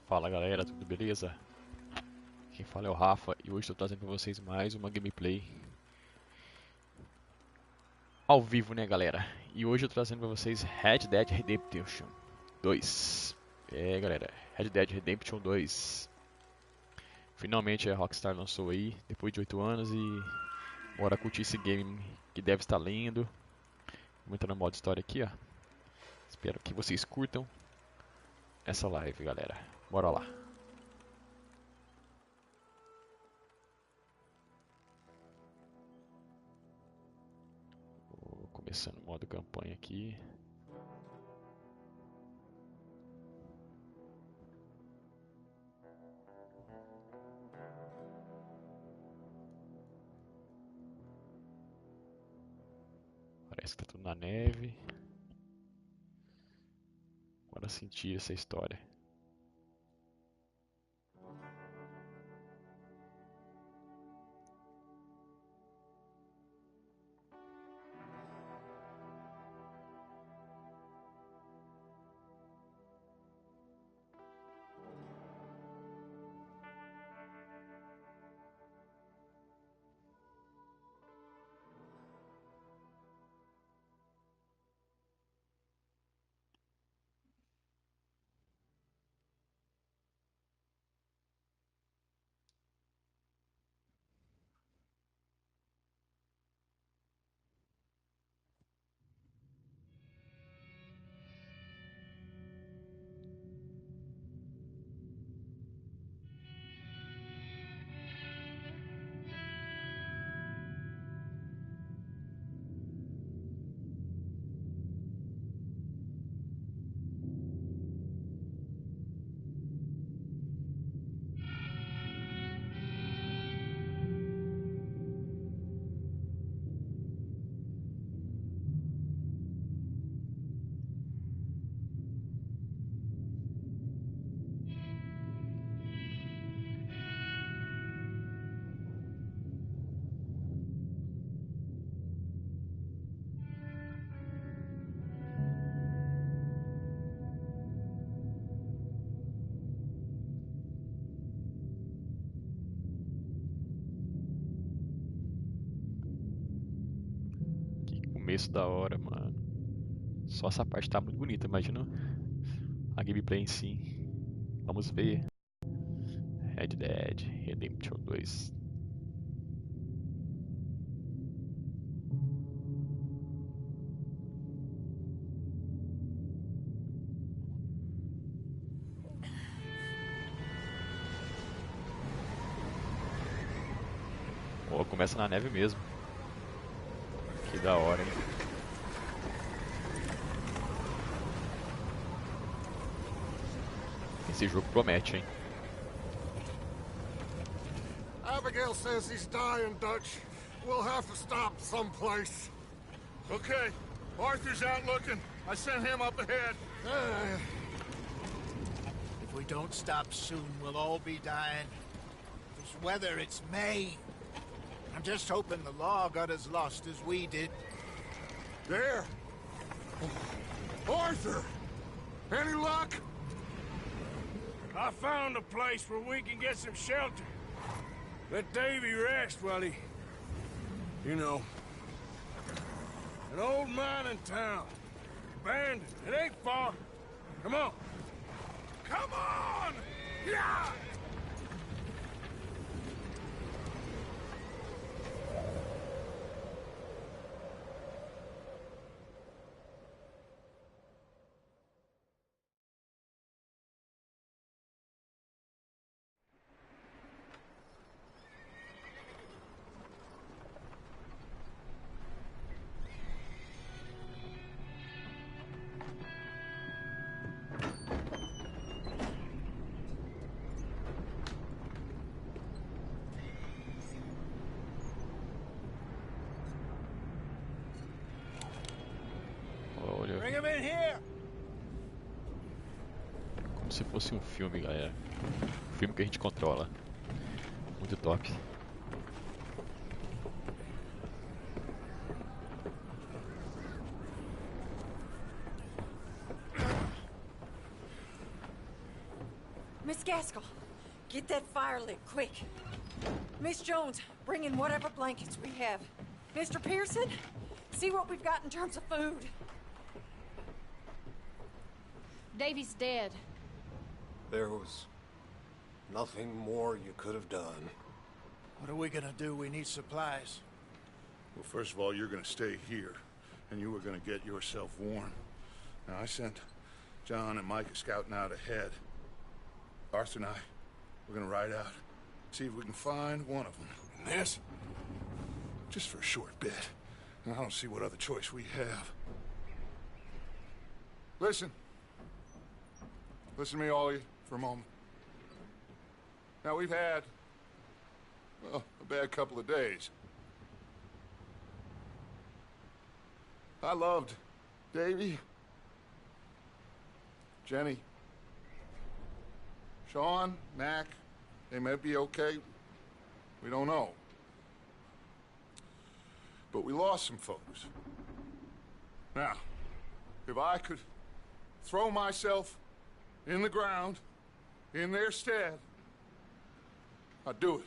Fala galera, tudo beleza? Quem fala é o Rafa e hoje estou trazendo para vocês mais uma gameplay ao vivo, né galera? E hoje eu tô trazendo para vocês Red Dead Redemption 2. Galera, Red Dead Redemption 2. Finalmente a Rockstar lançou aí, depois de 8 anos e bora curtir esse game que deve estar lindo. Vamos entrar no modo história aqui, ó. Espero que vocês curtam essa live, galera. Bora lá. Começando o modo campanha aqui. Parece que tá tudo na neve. Bora sentir essa história. Começo da hora, mano. Só essa parte tá muito bonita, imagina a gameplay em si. Vamos ver. Red Dead Redemption 2. Pô, começa na neve mesmo. Que da hora, hein? Esse jogo promete, hein? Abigail says he's dying, Dutch. We'll have to stop someplace. Okay. Arthur's out looking. I sent him up ahead. If we don't stop soon, we'll all be dying. This weather, it's May. I'm just hoping the law got as lost as we did. There. Arthur! Any luck? I found a place where we can get some shelter. Let Davy rest while he... You know. An old mining town. Abandoned. It ain't far. Come on. Come on! Yeah! him in here. Como se fosse um filme, galera. Um filme que a gente controla. Muito top. Miss Gaskell, get that fire lit, quick. Miss Jones, bring in whatever blankets we have. Mr. Pearson, see what we've got in terms of food. Davy's dead. There was nothing more you could have done. What are we gonna do? We need supplies. Well, first of all, you're gonna stay here, and you were gonna get yourself warm. Now, I sent John and Micah scouting out ahead. Arthur and I, we're gonna ride out, see if we can find one of them. And this? Just for a short bit. And I don't see what other choice we have. Listen. Listen to me, all of you, for a moment. Now, we've had, well, a bad couple of days. I loved Davy, Jenny, Sean, Mac. They may be okay. We don't know. But we lost some folks. Now, if I could throw myself in the ground in their stead, I'd do it.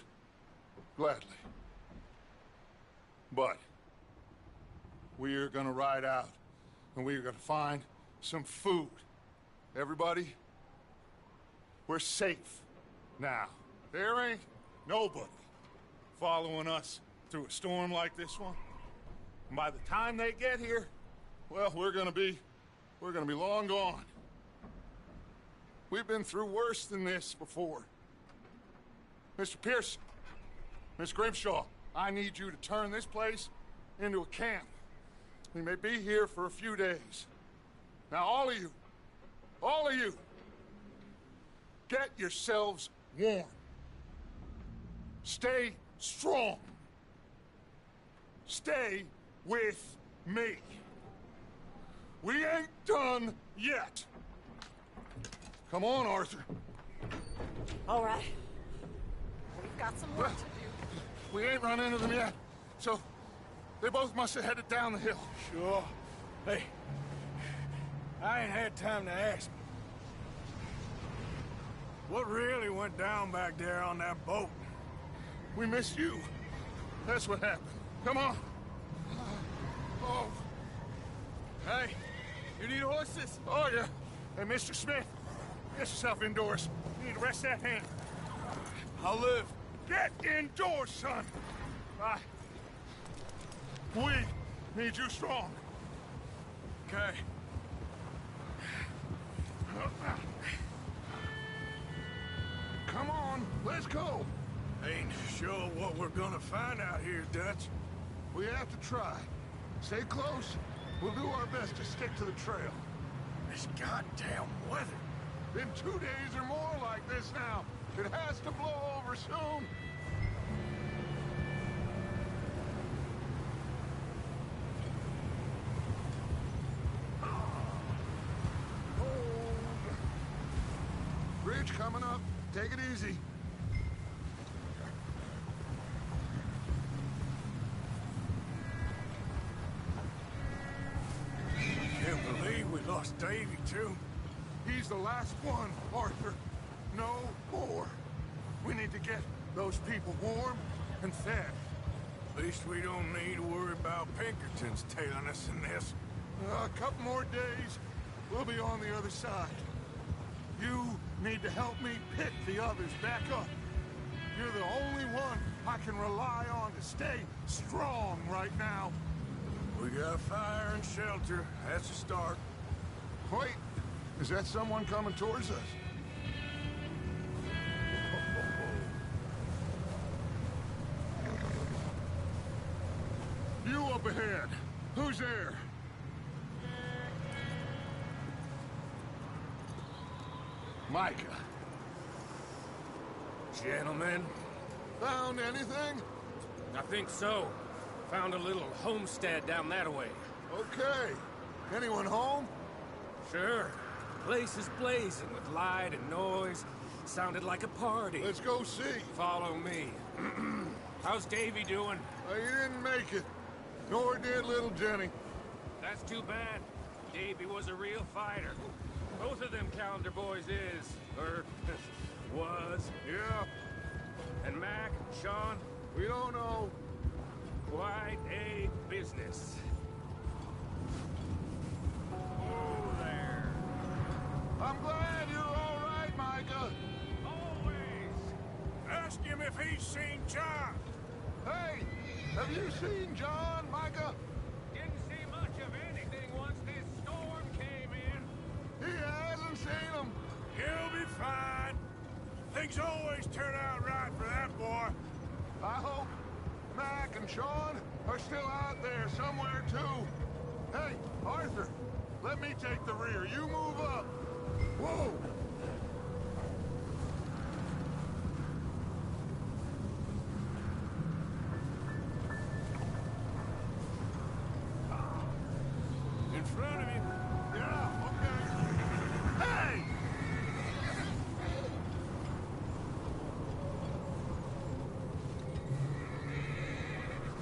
Gladly. But we're gonna ride out and we're gonna find some food. Everybody, we're safe now. There ain't nobody following us through a storm like this one. And by the time they get here, well, we're gonna be long gone. We've been through worse than this before. Mr. Pearson, Miss Grimshaw, I need you to turn this place into a camp. We may be here for a few days. Now, all of you, get yourselves warm. Stay strong. Stay with me. We ain't done yet. Come on, Arthur. All right. We've got some work to do. We ain't run into them yet, so they both must have headed down the hill. Sure. Hey, I ain't had time to ask. What really went down back there on that boat? We missed you. That's what happened. Come on. Oh. Hey, you need horses? Oh, yeah. Hey, Mr. Smith, get yourself indoors. You need to rest that hand. I'll live. Get indoors, son. We need you strong. Okay. Come on, let's go. Ain't sure what we're gonna find out here, Dutch. We have to try. Stay close. We'll do our best to stick to the trail. This goddamn weather. Been 2 days or more like this now. It has to blow over soon. Bridge coming up. Take it easy. Can't believe we lost Davy, too. He's the last one, Arthur. No more. We need to get those people warm and fed. At least we don't need to worry about Pinkertons tailing us in this. A couple more days, we'll be on the other side. You need to help me pick the others back up. You're the only one I can rely on to stay strong right now. We got fire and shelter. That's a start. Wait, is that someone coming towards us? You up ahead. Who's there? Micah. Gentlemen, Found anything? I think so. Found a little homestead down that way. Okay. Anyone home? Sure. Place is blazing with light and noise. Sounded like a party. Let's go see. Follow me. How's Davy doing? He didn't make it. Nor did little Jenny. That's too bad. Davy was a real fighter. Both of them calendar boys is, or was. Yeah, And Mac, Sean, we don't know. quite a business. Oh, there. I'm glad you're all right, Micah. Always. Ask him if he's seen John. Hey, have you seen John, Micah? Didn't see much of anything once this storm came in. He hasn't seen him. He'll be fine. Things always turn out right for that boy. I hope Mac and Sean are still out there somewhere, too. Hey, Arthur, let me take the rear. You move up. Whoa! In front of him. Yeah, okay. Hey!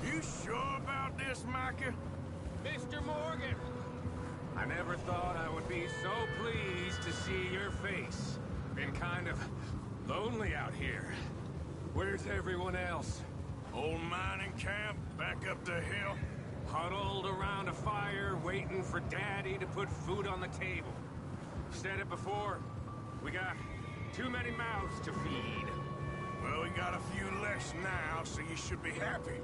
You sure about this, Micah? Mr. Morgan, I never thought I would be so pleased to see your face. Been kind of lonely out here. Where's everyone else? Old mining camp, back up the hill. Huddled around a fire, waiting for Daddy to put food on the table. Said it before, we got too many mouths to feed. Well, we got a few less now, so you should be happy.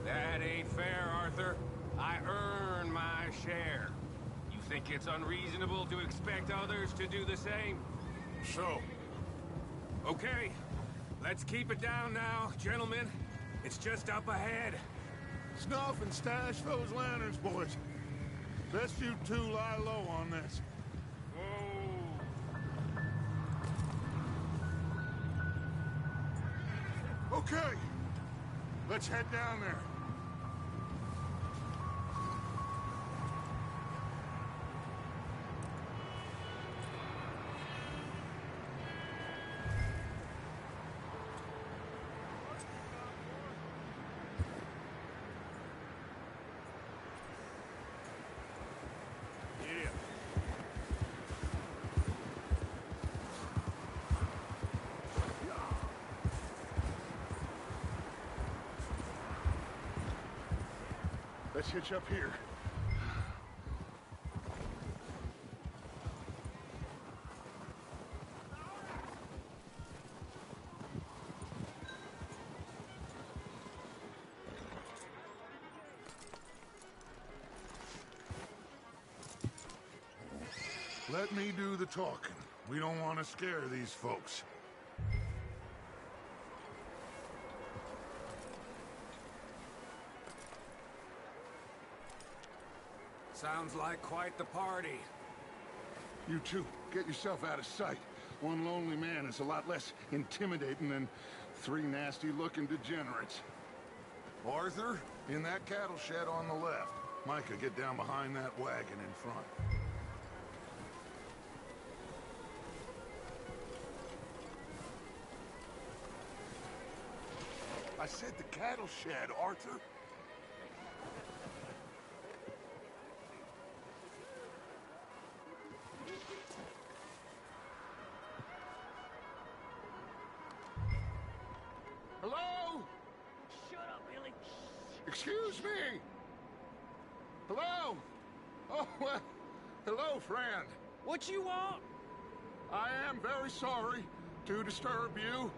That ain't fair, Arthur. I earn my share. You think it's unreasonable to expect others to do the same? So, okay, let's keep it down now, gentlemen. It's just up ahead. Snuff and stash those lanterns, boys. Best you two lie low on this. Whoa. Okay, let's head down there. Yeah. Let's hitch up here. Let me do the talking. We don't want to scare these folks. Sounds like quite the party. You two, get yourself out of sight. One lonely man is a lot less intimidating than three nasty-looking degenerates. Arthur, in that cattle shed on the left. Micah, get down behind that wagon in front. I said the cattle shed, Arthur. Hello? Shut up, Billy. Excuse me? Hello? Oh, well, hello, friend. What you want? I am very sorry to disturb you.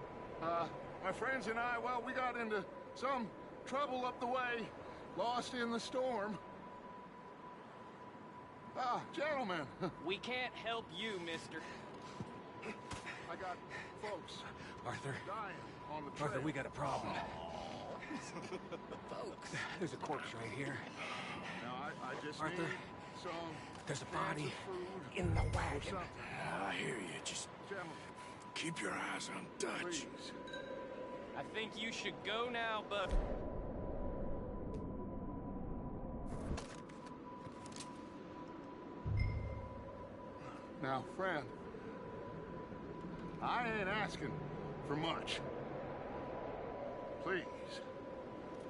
My friends and I, well, we got into some trouble up the way, lost in the storm. Gentlemen, We can't help you, mister. I got folks Arthur. dying on the trail. Arthur, we got a problem. Folks. There's a corpse right here. Now, I just Arthur, need some there's a cans body of food in the or wagon. something. I hear you. Just Gentlemen, keep your eyes on Dutch. please. I think you should go now, Buck. Now, friend, I ain't asking for much. Please,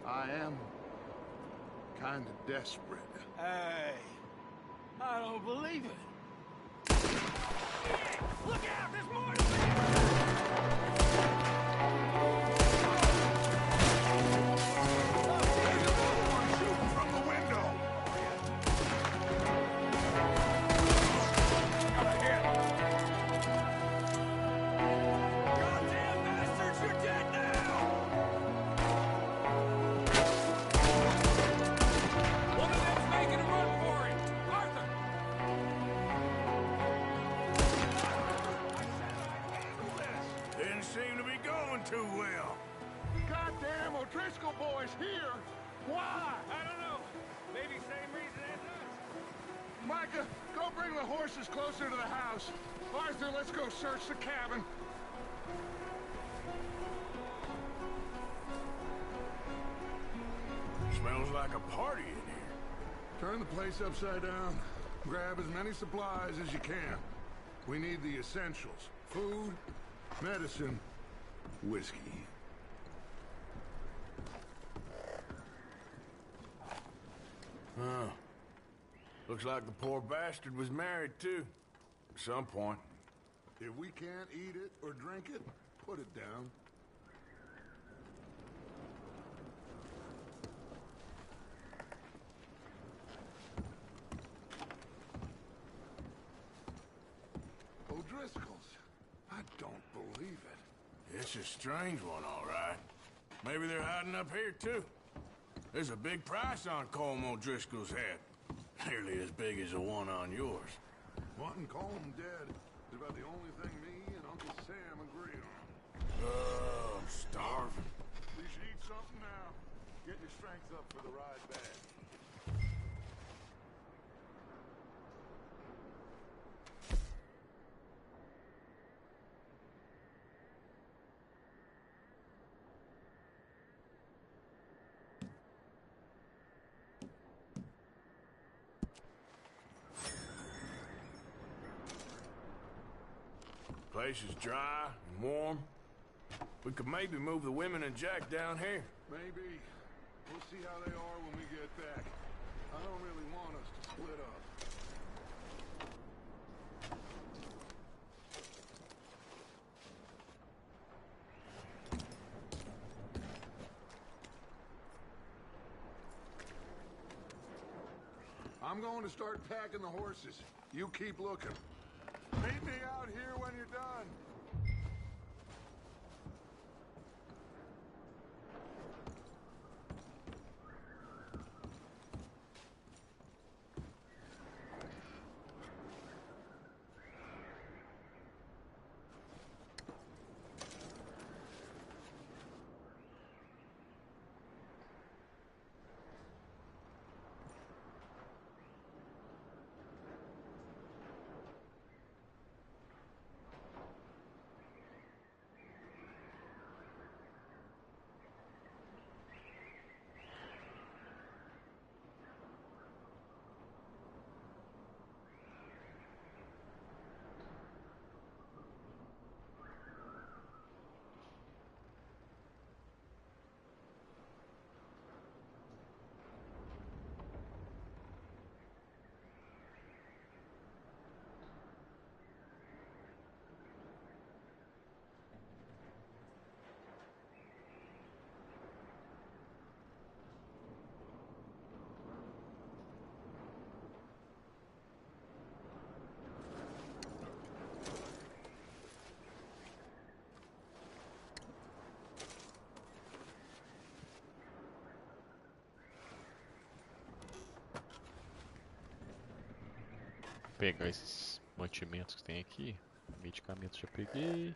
I am kind of desperate. Hey, I don't believe it. Look out, there's more to too well. Goddamn O'Driscoll boys here! Why? I don't know. Maybe same reason as us. Micah, go bring the horses closer to the house. Arthur, let's go search the cabin. Smells like a party in here. Turn the place upside down. Grab as many supplies as you can. We need the essentials. Food, medicine, whiskey. Huh. Looks like the poor bastard was married, too. At some point. If we can't eat it or drink it, put it down. O'Driscoll's. I don't believe it. It's a strange one, all right. Maybe they're hiding up here, too. There's a big price on Colm O'Driscoll's head. Nearly as big as the one on yours. Wanting Colm dead is about the only thing me and Uncle Sam agree on. Oh, I'm starving. We should eat something now. Get your strength up for the ride back. Place is dry and warm. We could maybe move the women and Jack down here. Maybe. We'll see how they are when we get back. I don't really want us to split up. I'm going to start packing the horses. You keep looking. Meet me out here when you're done. Pegar esses mantimentos que tem aqui. Medicamentos já peguei.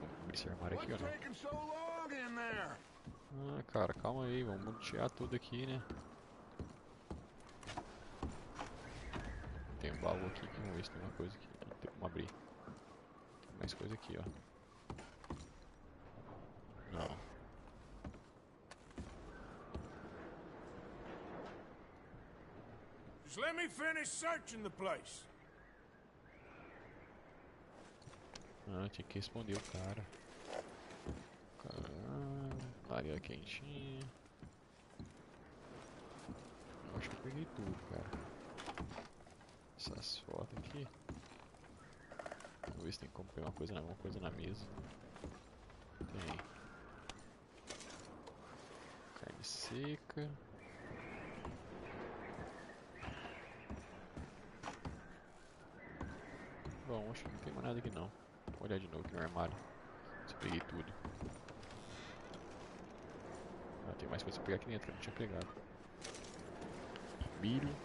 Vamos abrir esse armário aqui, ó. Ah, cara, calma aí, vamos montear tudo aqui, né? Tem um baú aqui, vamos ver se tem uma coisa aqui. Tem como abrir. Tem mais coisa aqui, ó. Não. Just let me finish searching the place. Ah, tinha que responder o cara. Caramba, área quentinha. Acho que eu peguei tudo, cara. Essas fotos aqui. Vamos ver se tem como pegar alguma coisa na mesa. Tem. Carne seca. Bom, acho que não tem mais nada aqui não. Vou olhar de novo aqui no armário. Se eu peguei tudo. Ah, tem mais coisa pra pegar aqui dentro que eu não tinha pegado. Milho.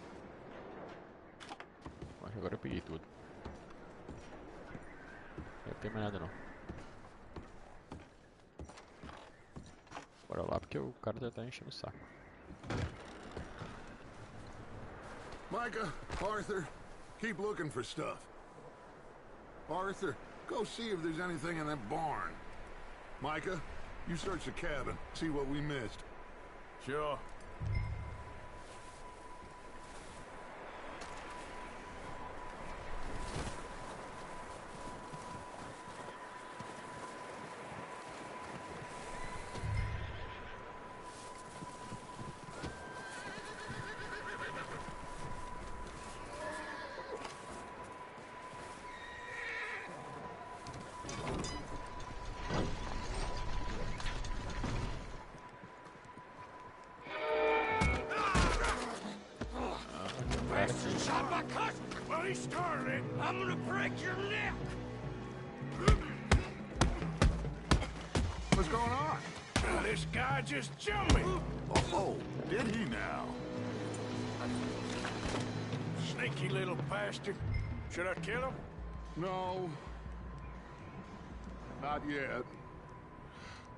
Acho que agora eu peguei tudo. Não tem mais nada não. Bora lá porque o cara já tá enchendo o saco. Micah, Arthur, keep looking for stuff. Arthur, go see if there's anything in that barn. Micah, you search the cabin, see what we missed. Sure. Shot my cousin! Well, he started it. I'm gonna break your neck! What's going on? This guy just jumped me. Oh, did he now? Sneaky little bastard. Should I kill him? No. Not yet.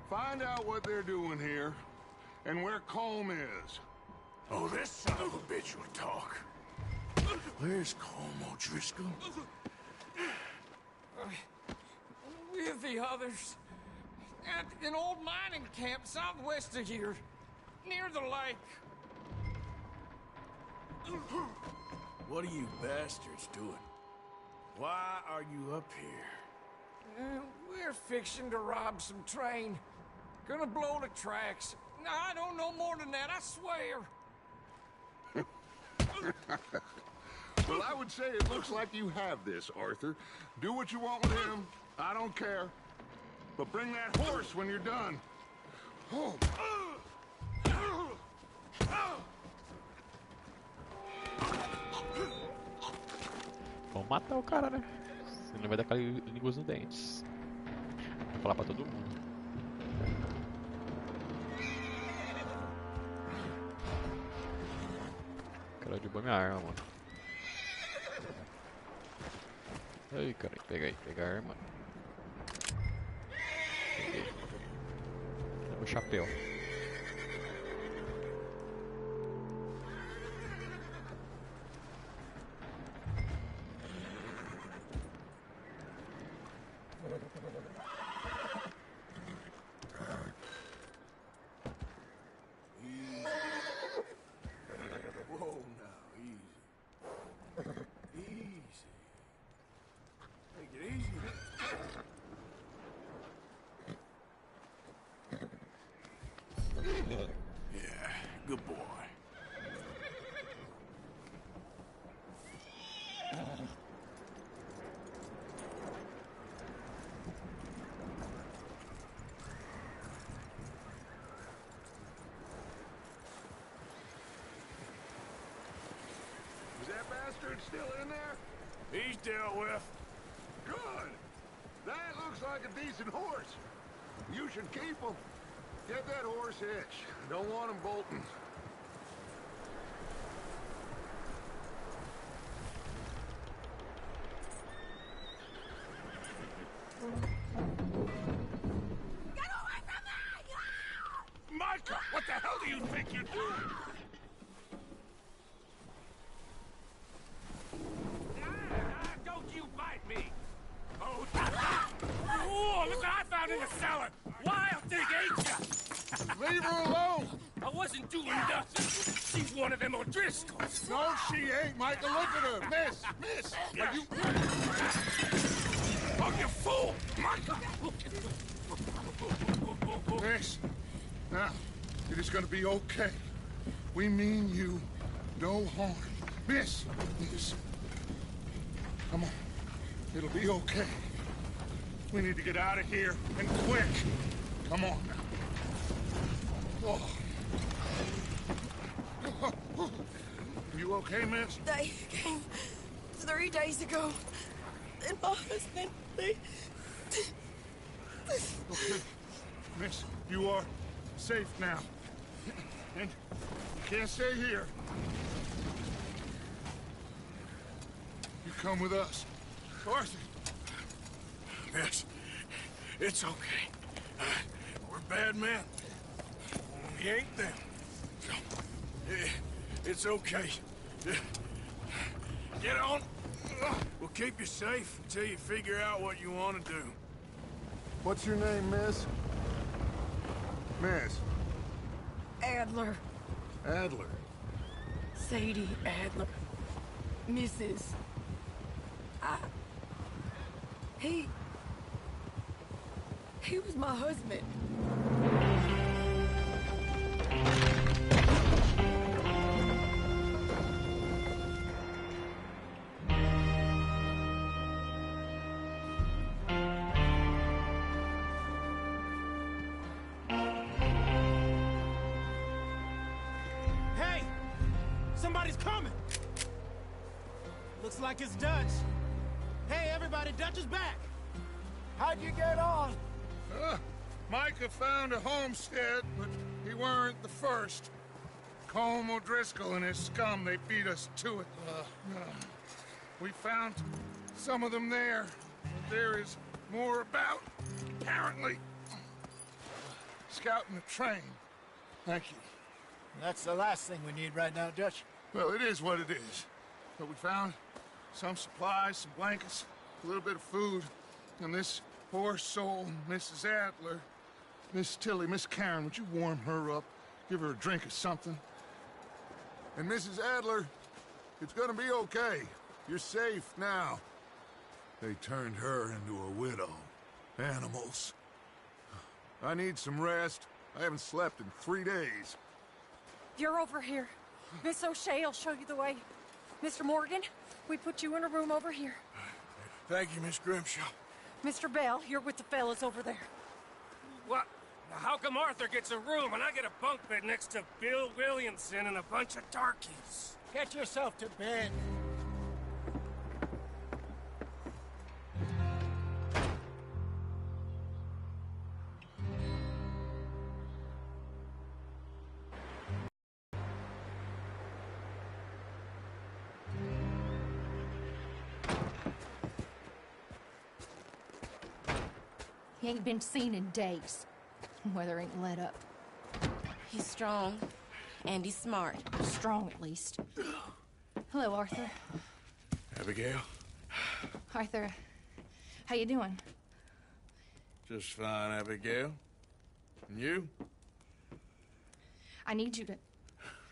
Find out what they're doing here, and where Colm is. Oh, this son of a bitch will talk. Where's Colm O'Driscoll? With the others. At an old mining camp southwest of here. Near the lake. What are you bastards doing? Why are you up here? We're fixing to rob some train. Gonna blow the tracks. I don't know more than that, I swear. Well, I would say it looks like you have this, Arthur. Do what you want with him. I don't care. But bring that horse when you're done. Oh. Vamos matar o cara, né? Senão vai dar aquela língua nos dentes. Vou falar pra todo mundo. Cara, derrubou minha arma, mano. Ai, cara, pega a arma. Peguei. Cadê meu chapéu? Whoa, now, easy. Easy. Take it easy. Yeah, good boy. Is that bastard still in there? He's dealt with. Good. That looks like a decent horse. You should keep him. Get that horse hitched. Don't want him bolting. Micah, what the hell do you think you're doing? Don't you bite me! Oh, look what I found in the cellar! Wild thing, ain't ya? Leave her alone! I wasn't doing nothing. She's one of them O'Driscolls. No, she ain't, Michael. Look at her. Miss, are you... Oh, you fool! Michael! Miss, now, it is gonna be okay. We mean you no harm. Miss, come on. It'll be okay. We need to get out of here, and quick. Come on now. Oh. You okay, miss? They came 3 days ago. And my husband, they... Okay. Miss, you are safe now. And you can't stay here. You come with us. Arthur. Miss, it's okay. We're bad men. We ain't them. It's okay. Get on. We'll keep you safe until you figure out what you want to do. What's your name, miss? Miss. Adler. Adler. Sadie Adler. Mrs. He was my husband. Hey! Somebody's coming! Looks like it's Dutch. Hey, everybody, Dutch is back! How'd you get on? Micah found a homestead, but he weren't the first. Colm O'Driscoll and his scum, they beat us to it. We found some of them there. There is more about, apparently. Scouting the train. Thank you. That's the last thing we need right now, Dutch. Well, it is what it is. But we found some supplies, some blankets, a little bit of food, and this poor soul, Mrs. Adler, Miss Tilly, Miss Karen, would you warm her up? Give her a drink or something? And Mrs. Adler, it's gonna be okay. You're safe now. They turned her into a widow. Animals. I need some rest. I haven't slept in 3 days. You're over here. Miss O'Shea will show you the way. Mr. Morgan, we put you in a room over here. Thank you, Miss Grimshaw. Mr. Bell, you're with the fellas over there. What? Now how come Arthur gets a room and I get a bunk bed next to Bill Williamson and a bunch of darkies? Get yourself to bed. He ain't been seen in days. Weather ain't let up. He's strong, and he's smart. Strong, at least. Hello, Arthur. Abigail? Arthur, how you doing? Just fine, Abigail. And you? I need you to...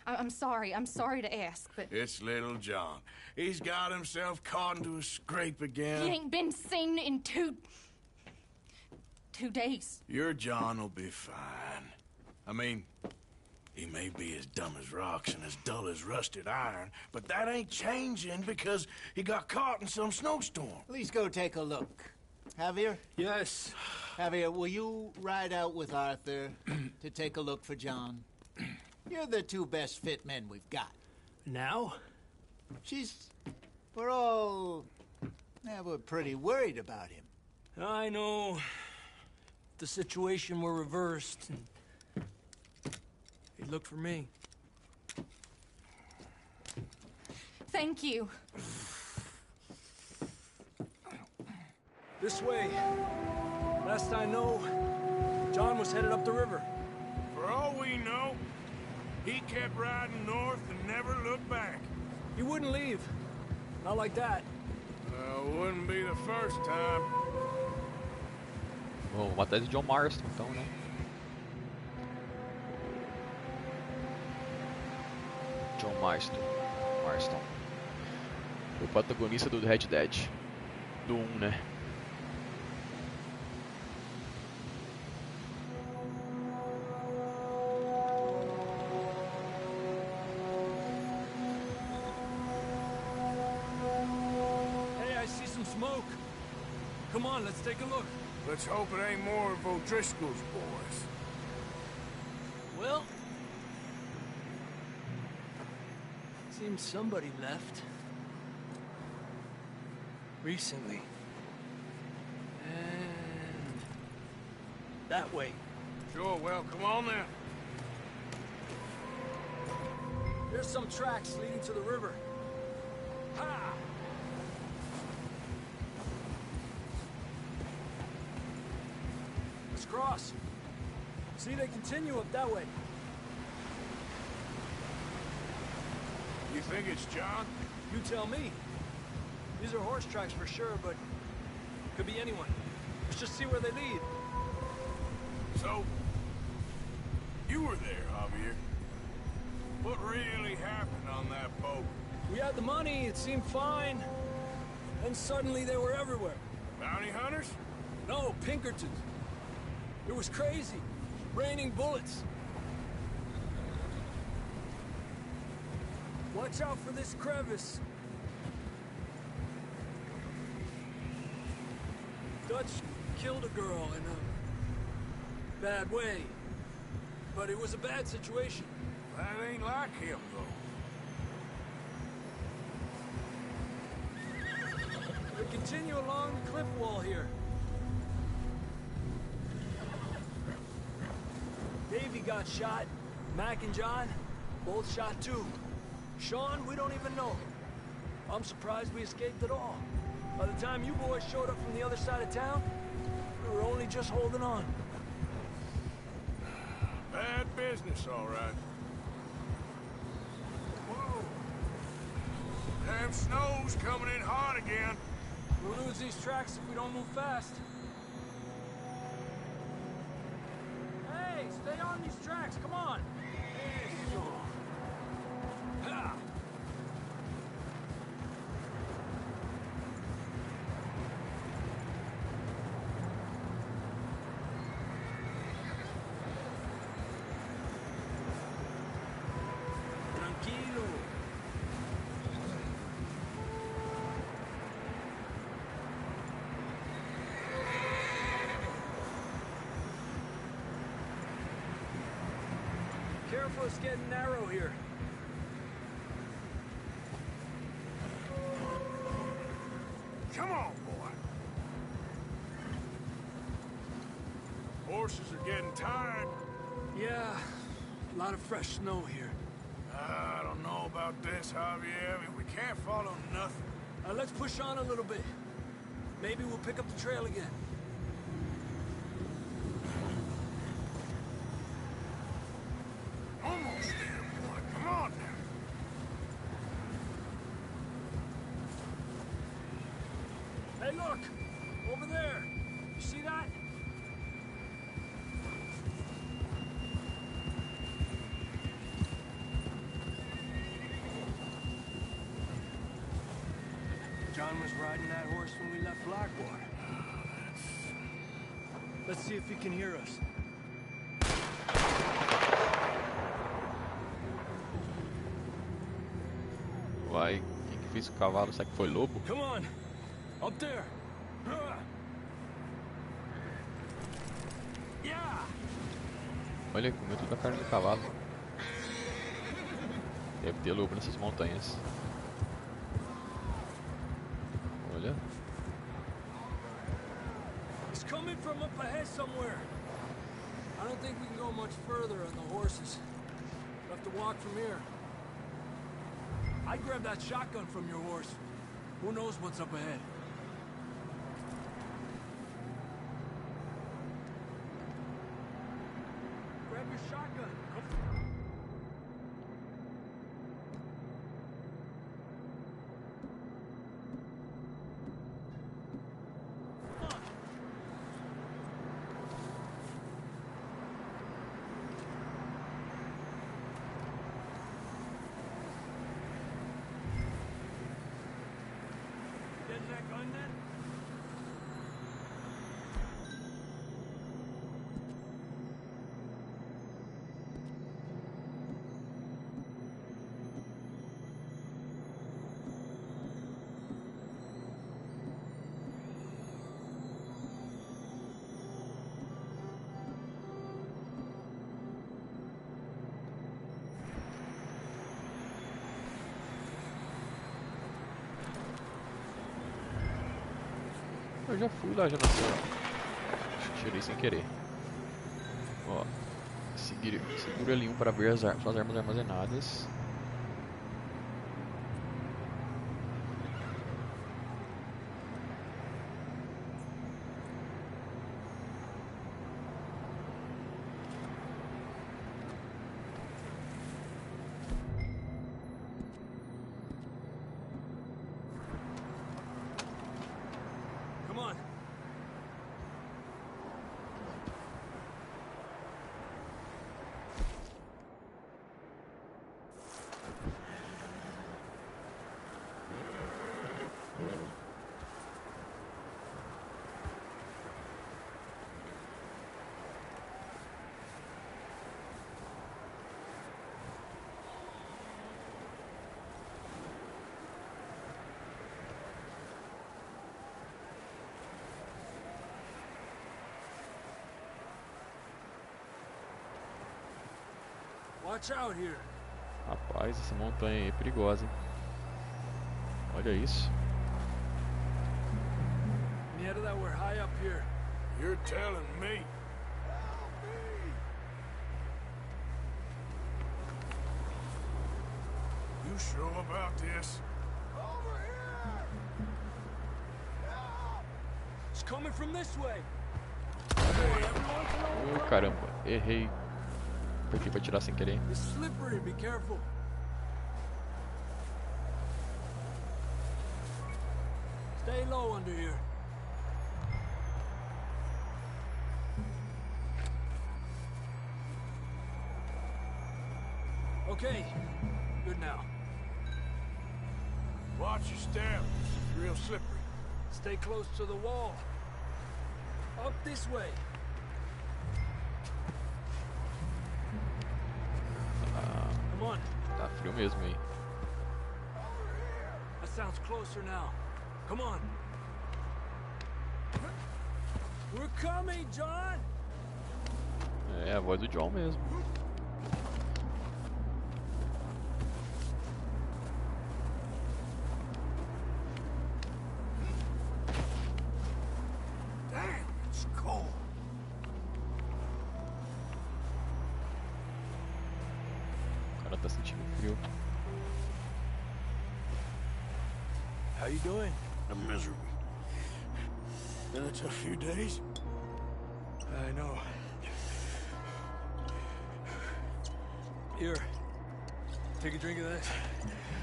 I'm sorry to ask, but... It's little John. He's got himself caught into a scrape again. He ain't been seen in 2 days. Your John will be fine. I mean, he may be as dumb as rocks and as dull as rusted iron, but that ain't changing because he got caught in some snowstorm. Please go take a look. Javier? Yes. Javier, will you ride out with Arthur to take a look for John? You're the 2 best fit men we've got. Now? We're pretty worried about him. I know. The situation were reversed. He looked for me. Thank you. This way. Last I know, John was headed up the river. For all we know, he kept riding north and never looked back. He wouldn't leave. Not like that. Wouldn't be the first time. Vou atrás de John Marston, então, né? John Marston. O protagonista do Red Dead. Do 1, né? Hey, I see some smoke. Come on, let's take a look. Let's hope it ain't more of O'Driscoll's boys. Well, seems somebody left. Recently. And that way. Sure, well, come on then. There's some tracks leading to the river. Ha! Let's cross. See, they continue up that way. You think it's John? You tell me. These are horse tracks for sure, but could be anyone. Let's just see where they lead. So, you were there, Javier. What really happened on that boat? We had the money, it seemed fine. Then suddenly they were everywhere. Bounty hunters? No, Pinkertons. It was crazy. Raining bullets. Watch out for this crevice. Dutch killed a girl in a bad way. But it was a bad situation. That ain't like him, though. We continue along the cliff wall here. Davey got shot. Mac and John, both shot too. Sean, we don't even know. I'm surprised we escaped at all. By the time you boys showed up from the other side of town, we were only just holding on. Bad business, all right. Whoa. Damn snow's coming in hard again. We'll lose these tracks if we don't move fast. Hey, stay on these tracks, come on. Eso. Ha. Tranquilo. Careful, it's getting narrow here. Come on, boy. Horses are getting tired. Yeah, a lot of fresh snow here. I don't know about this, Javier. I mean, we can't follow nothing. Let's push on a little bit. Maybe we'll pick up the trail again. Almost there, boy. Come on now. Hey, look! Over there! You see that? John was riding that horse when we left Blackwater. Let's see if he can hear us. Vai, quem que fez o cavalo? Será que foi lobo? Come on! Up there! Yeah! Olha, comeu toda a carne do cavalo. Deve ter lobo nessas montanhas. Olha. It's coming from up ahead somewhere. I don't think we can go much further on the horses. We'll have to walk from here. I grabbed that shotgun from your horse. Who knows what's up ahead? Grab your shotgun. Come. eu já fui lá já na sala. Tirei sem querer. Ó, segura L1 para ver suas armas armazenadas. Watch out here. Rapaz, essa montanha aí é perigosa, hein? Olha isso. Near that we're high up here. You're telling me. You sure about this? Over here! It's coming from this way. Oh, caramba, errei. Apertei pra tirar sem querer. It's slippery, be careful. Stay low under here. Okay, good now. Watch your step. It's real slippery. Stay close to the wall. Up this way. Come on. Tá frio mesmo aí. That sounds closer now. Come on. We're coming, John. É a voz do John mesmo. Damn, it's cold. O cara tá sentindo frio. How you doing? I'm miserable. Been a tough few days. I know. Here. Take a drink of this.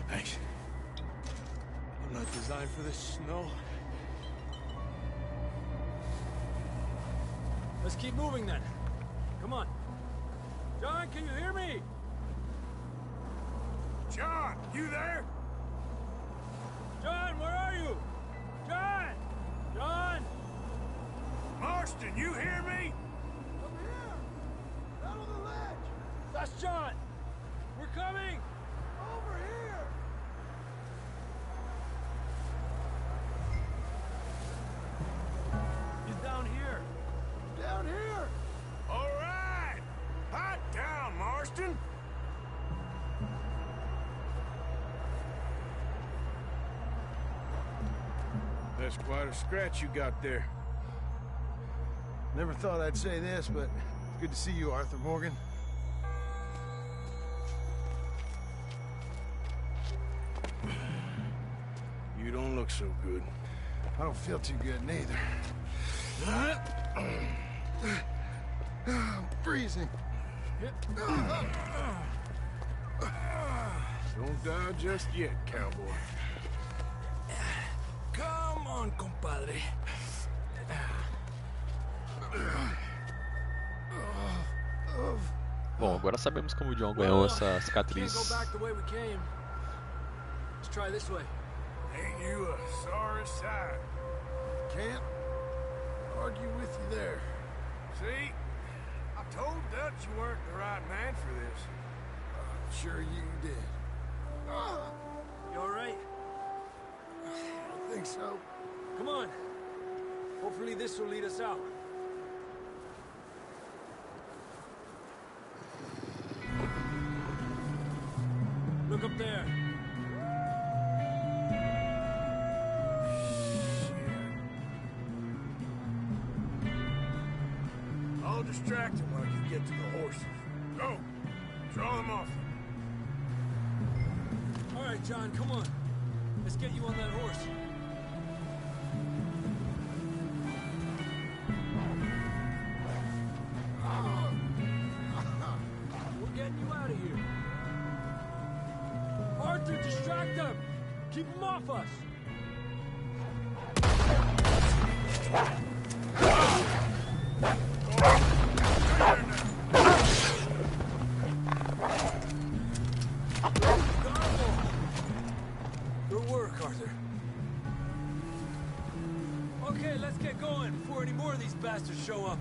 Thanks. I'm not designed for this snow. Let's keep moving then. Come on. John, can you hear me? John, you there? John, where are you? John! John! Marston, you hear me? Over here! Down on the ledge! That's John! We're coming! Over here! He's down here. Down here! All right! Hot down, Marston! That's quite a scratch you got there. Never thought I'd say this, but it's good to see you, Arthur Morgan. You don't look so good. I don't feel too good neither. I'm freezing. Don't die just yet, cowboy. Come on, compadre. Bom, agora sabemos como o John ganhou essa Can't go cicatriz. back the way we came. Let's try this way. Ain't you a sorry sight? Can't argue with you there. See? I told Dutch you weren't the right man for this. Sure you did. You alright? I think so. Come on. Hopefully this will lead us out. Look up there. I'll distract him when I can get to the horses. Go! Draw them off. All right, John, come on. Let's get you on that horse. We're getting you out of here. Arthur, distract them! Keep them off us! Good work, Arthur. Okay, let's get going before any more of these bastards show up.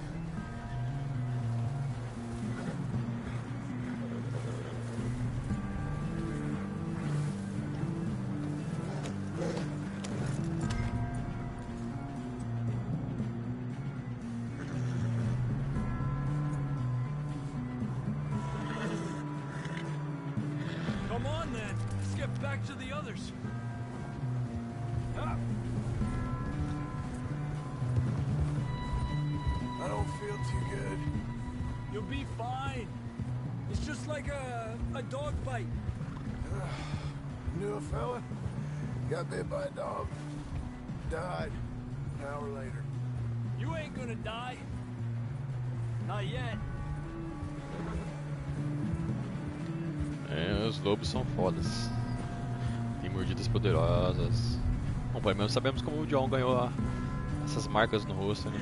Come on, then. Let's get back to the others. Ah. I don't feel too good. You'll be fine. It's just like a dog bite. Knew a fella? Got bit by a dog. Died an hour later. You ain't gonna die. Not yet. É, os lobos são fodas. Tem mordidas poderosas. Bom, pelo menos sabemos como o John ganhou essas marcas no rosto, né?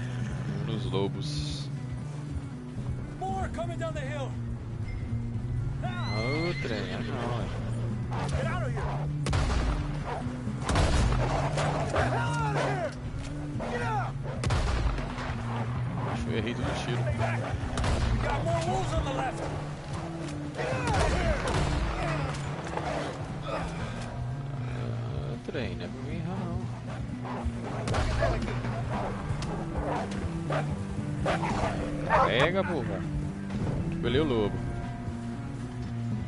Um dos lobos. More coming down the hill. Outra, não. Get out of here. Get out of here! Get out! Acho que eu errei do tiro. We got more wolves on the left. Get out of here! Trem, não é pra mim errar não. Pega, porra. Pelei o lobo.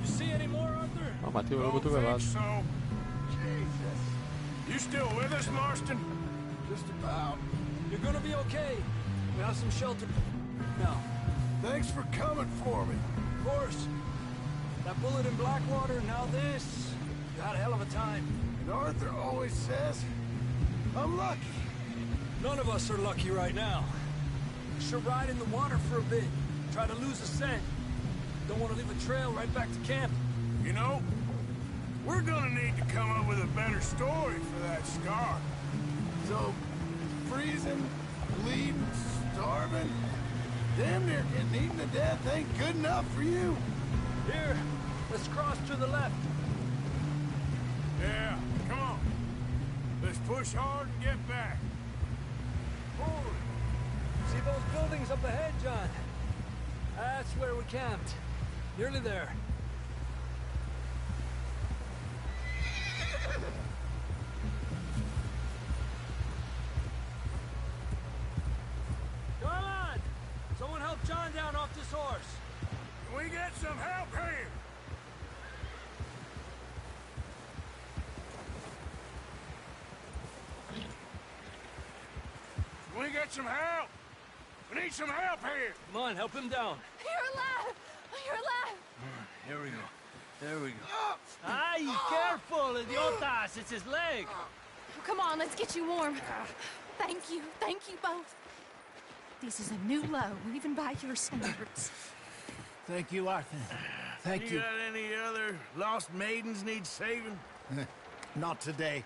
You see any more, Arthur? Ah, matei o lobo atropelado. So. Jesus. You still with us, Marston? Just about. You're gonna be okay. We have some shelter now. Thanks for coming for me. Of course. That bullet in Blackwater, now this. You had a hell of a time. And Arthur always says, I'm lucky. None of us are lucky right now. We should ride in the water for a bit. Try to lose a scent. Don't want to leave a trail right back to camp. You know, we're gonna need to come up with a better story for that scar. So, freezing, bleeding, starving, damn near getting eaten to death ain't good enough for you. Here, let's cross to the left. Yeah, come on. Let's push hard and get back. Forward. See those buildings up ahead, John? That's where we camped. Nearly there. Come on! Someone help John down off this horse. Can we get some help here? Can we get some help? We need some help here. Come on, help him down. You're alive! You're alive! Here we go. There we go. Ay, careful, idiotas! It's his leg. Come on, let's get you warm. Thank you both. This is a new low, even by your standards. Thank you, Arthur. Thank you. Got any other lost maidens need saving? Not today.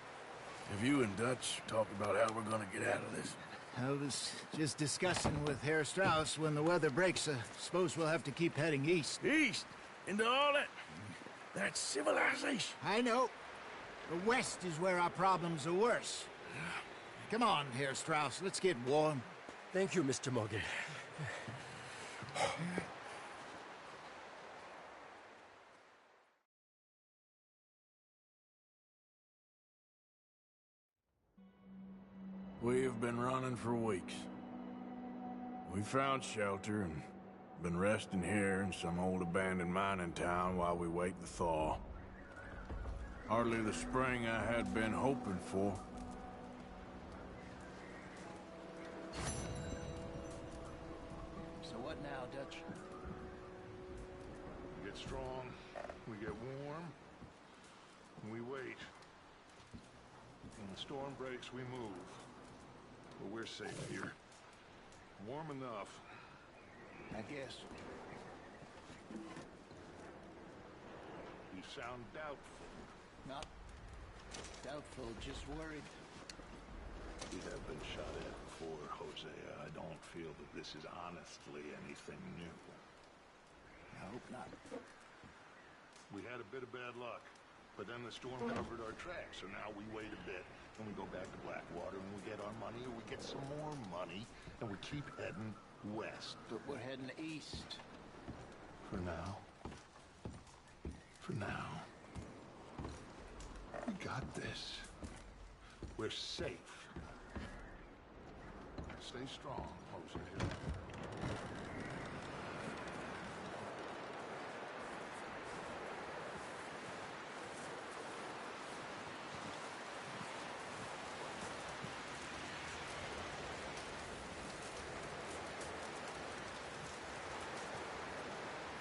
Have you and Dutch talked about how we're gonna get out of this? I was just discussing with Herr Strauss when the weather breaks. Suppose we'll have to keep heading east. East? Into all that civilization? I know. The west is where our problems are worse. Come on, Herr Strauss. Let's get warm. Thank you, Mr. Morgan. We've been running for weeks. We found shelter and been resting here in some old abandoned mining town while we wait the thaw. Hardly the spring I had been hoping for. So what get strong, we get warm, and we wait. When the storm breaks, we move. But we're safe here. Warm enough. I guess. You sound doubtful. Not doubtful, just worried. We have been shot at before, Hosea. I don't feel that this is honestly anything new. I hope not. We had a bit of bad luck, but then the storm covered our tracks, so now we wait a bit, and we go back to Blackwater, and we get our money, or we get some more money, and we keep heading west. But we're heading east. For now. For now. We got this. We're safe. Stay strong, Hosea.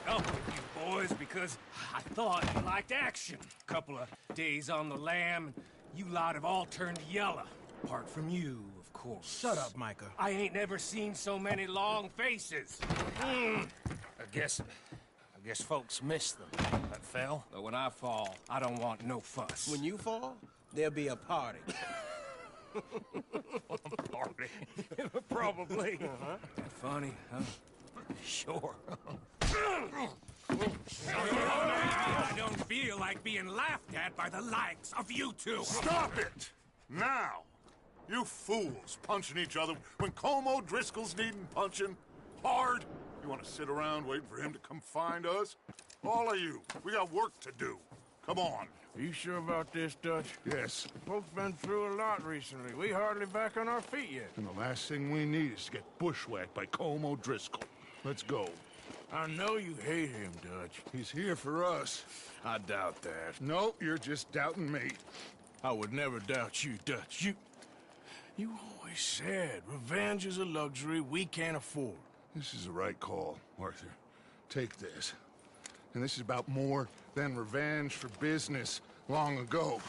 Up with you boys because I thought you liked action. Couple of days on the lam, and you lot have all turned yellow. Apart from you, of course. Shut up, Micah. I ain't never seen so many long faces. I guess folks miss them. That fell. But when I fall, I don't want no fuss. When you fall, there'll be a party. Party. Probably. That funny, huh? Sure. I don't feel like being laughed at by the likes of you two. Stop it! Now! You fools punching each other when Como Driscoll's needing punching hard. You want to sit around waiting for him to come find us? All of you, we got work to do. Come on. Are you sure about this, Dutch? Yes. Folks been through a lot recently. We hardly back on our feet yet. And the last thing we need is to get bushwhacked by Como Driscoll. Let's go. I know you hate him, Dutch. He's here for us. I doubt that. No, you're just doubting me. I would never doubt you, Dutch. You always said revenge is a luxury we can't afford. This is the right call, Arthur. Take this. And this is about more than revenge for business long ago.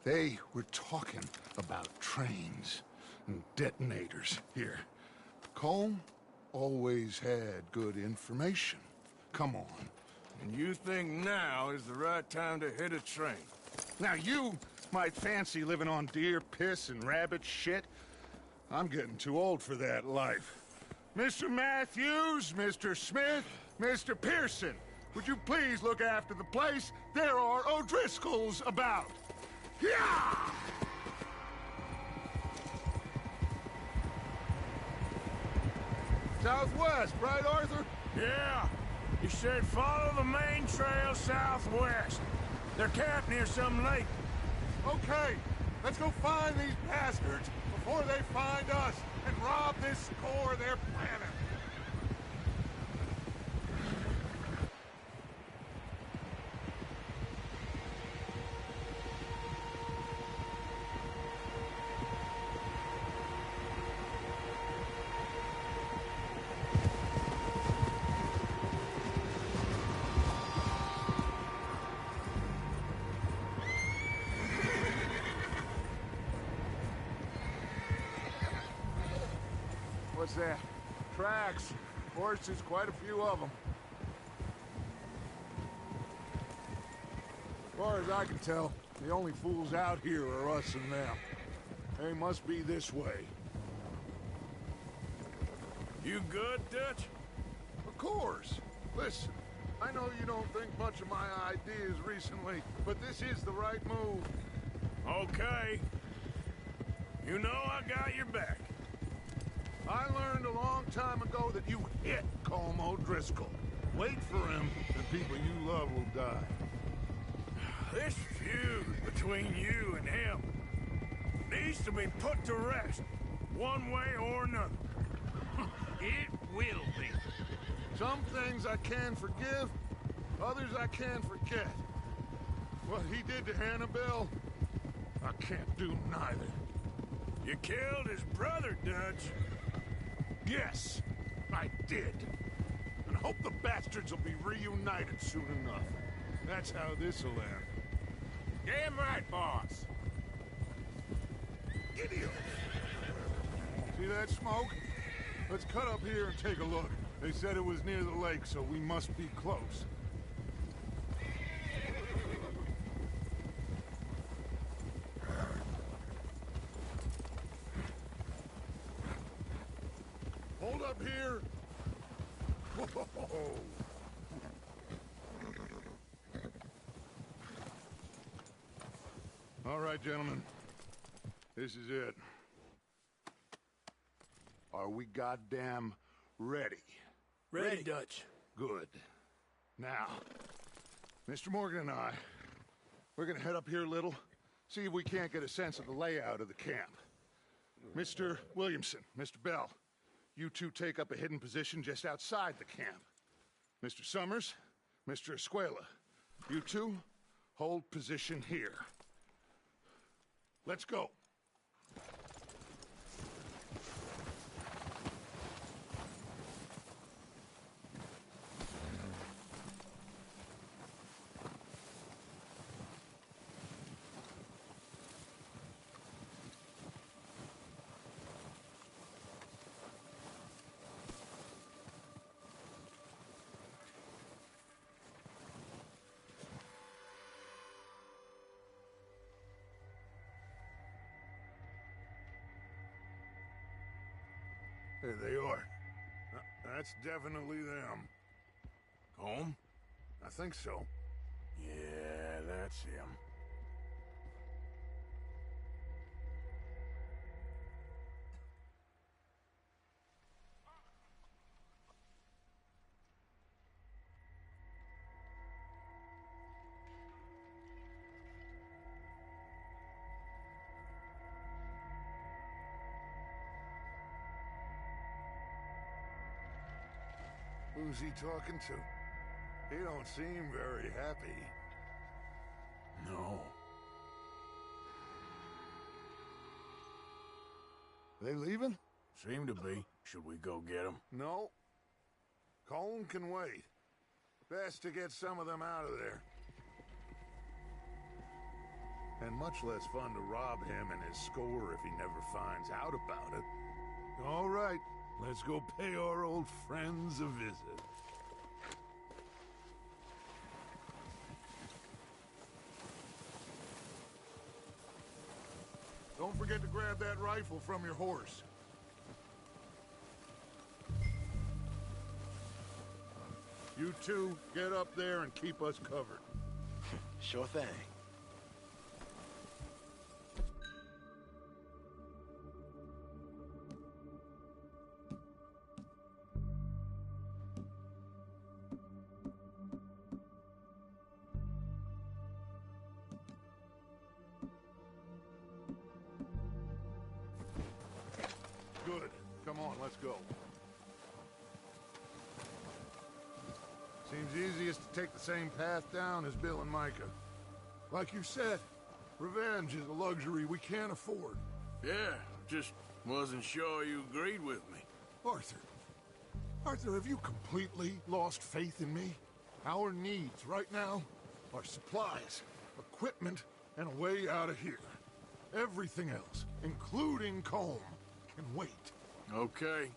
They were talking about trains and detonators here. Colm always had good information. Come on. And you think now is the right time to hit a train? Now you might fancy living on deer piss and rabbit shit. I'm getting too old for that life. Mr. Matthews, Mr. Smith, Mr. Pearson, would you please look after the place? There are O'Driscolls about. Yeah! Southwest, right, Arthur? Yeah. He said follow the main trail southwest. They're camped near some lake. Okay, let's go find these bastards before they find us and rob this core of their planet. What's that? Tracks. Horses, quite a few of them. As far as I can tell, the only fools out here are us and them. They must be this way. You good, Dutch? Of course. Listen, I know you don't think much of my ideas recently, but this is the right move. Okay. You know I got your back. I learned a long time ago that you hit Colm O'Driscoll. Wait for him, and people you love will die. This feud between you and him needs to be put to rest, one way or another. It will be. Some things I can forgive, others I can't forget. What he did to Annabelle, I can't do neither. You killed his brother, Dutch. Yes, I did. And hope the bastards will be reunited soon enough. That's how this'll end. Damn right, boss. Idiot! See that smoke? Let's cut up here and take a look. They said it was near the lake, so we must be close. Hold up here. Whoa. All right, gentlemen. This is it. Are we goddamn ready? Ready, Dutch. Good. Now, Mr. Morgan and I, we're gonna head up here a little, see if we can't get a sense of the layout of the camp. Mr. Williamson, Mr. Bell, you two take up a hidden position just outside the camp. Mr. Summers, Mr. Escuela, you two hold position here. Let's go. There they are. That's definitely them. Home? I think so. Yeah, that's him. Who's he talking to? He don't seem very happy. No. They leaving? Seem to be. Should we go get them? No. Colm can wait. Best to get some of them out of there. And much less fun to rob him and his score if he never finds out about it. All right, let's go pay our old friends a visit. Don't forget to grab that rifle from your horse. You two, get up there and keep us covered. Sure thing. Good. Come on, let's go. Seems easiest to take the same path down as Bill and Micah. Like you said, revenge is a luxury we can't afford. Yeah, just wasn't sure you agreed with me. Arthur, have you completely lost faith in me? Our needs right now are supplies, equipment, and a way out of here. Everything else, including Colm, can wait. Okay.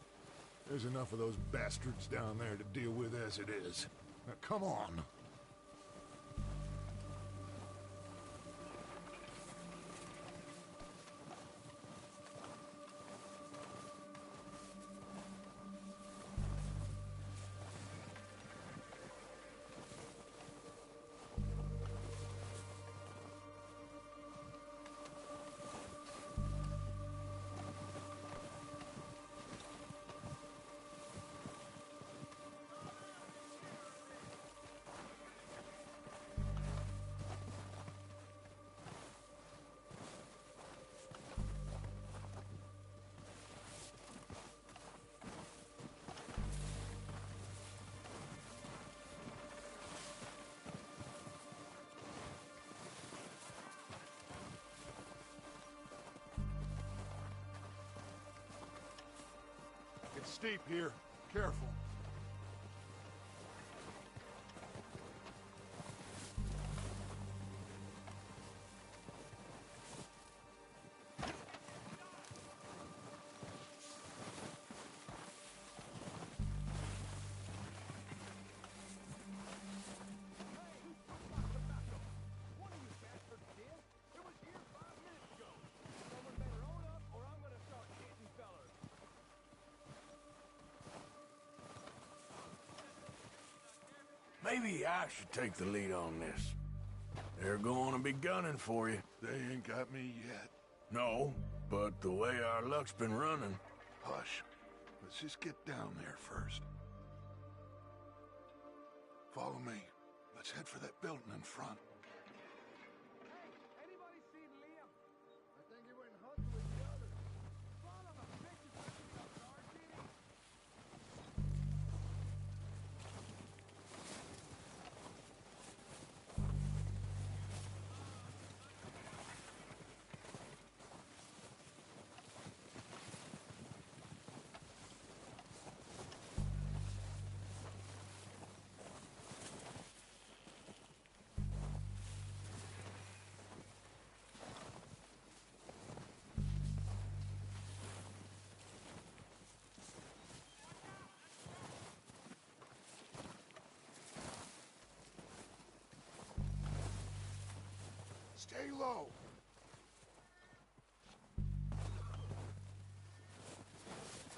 There's enough of those bastards down there to deal with as it is. Now, come on. It's steep here. Careful. Maybe I should take the lead on this. They're going to be gunning for you. They ain't got me yet. No, but the way our luck's been running... Hush. Let's just get down there first. Follow me. Let's head for that building in front. Stay low.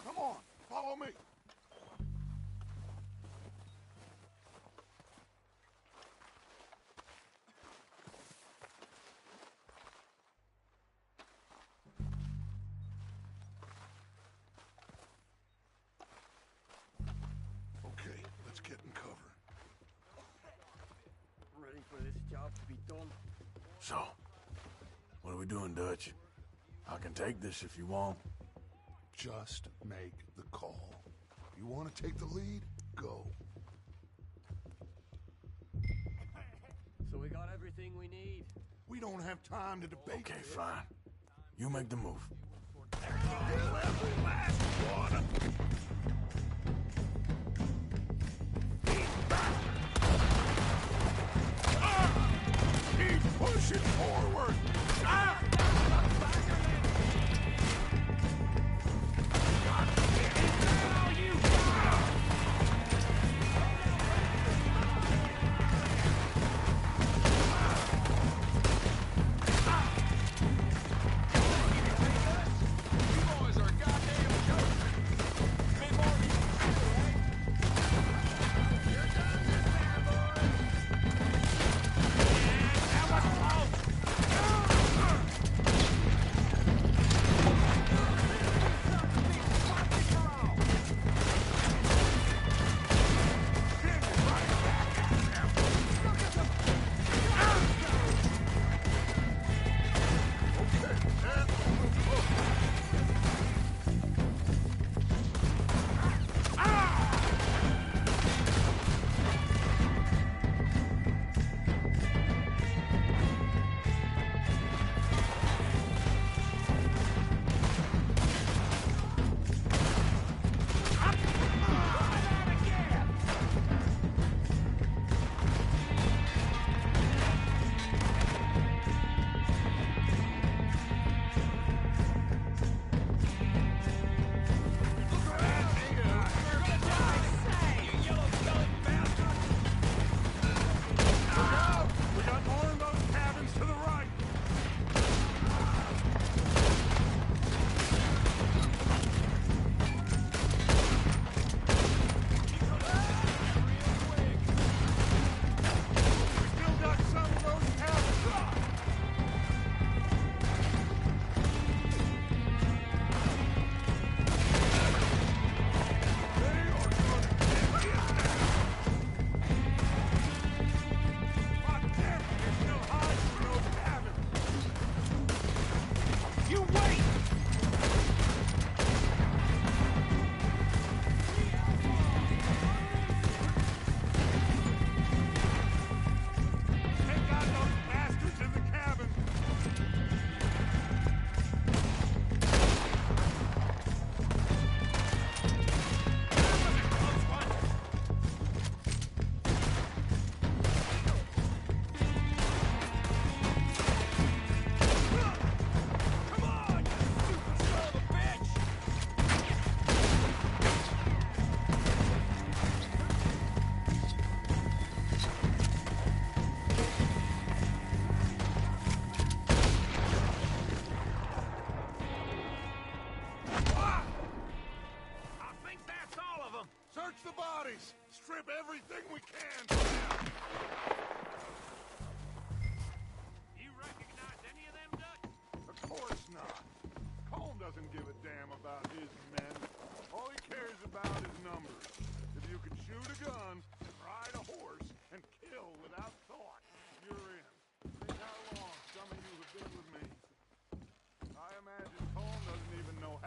Come on, follow me. Okay, let's get in cover. Ready for this job to be done? So, what are we doing, Dutch? I can take this if you want. Just make the call. You want to take the lead? Go. So we got everything we need. We don't have time to debate. Okay, fine. You make the move. Every last one! Keep pushing forward! Ah! You boys are goddamn jokers!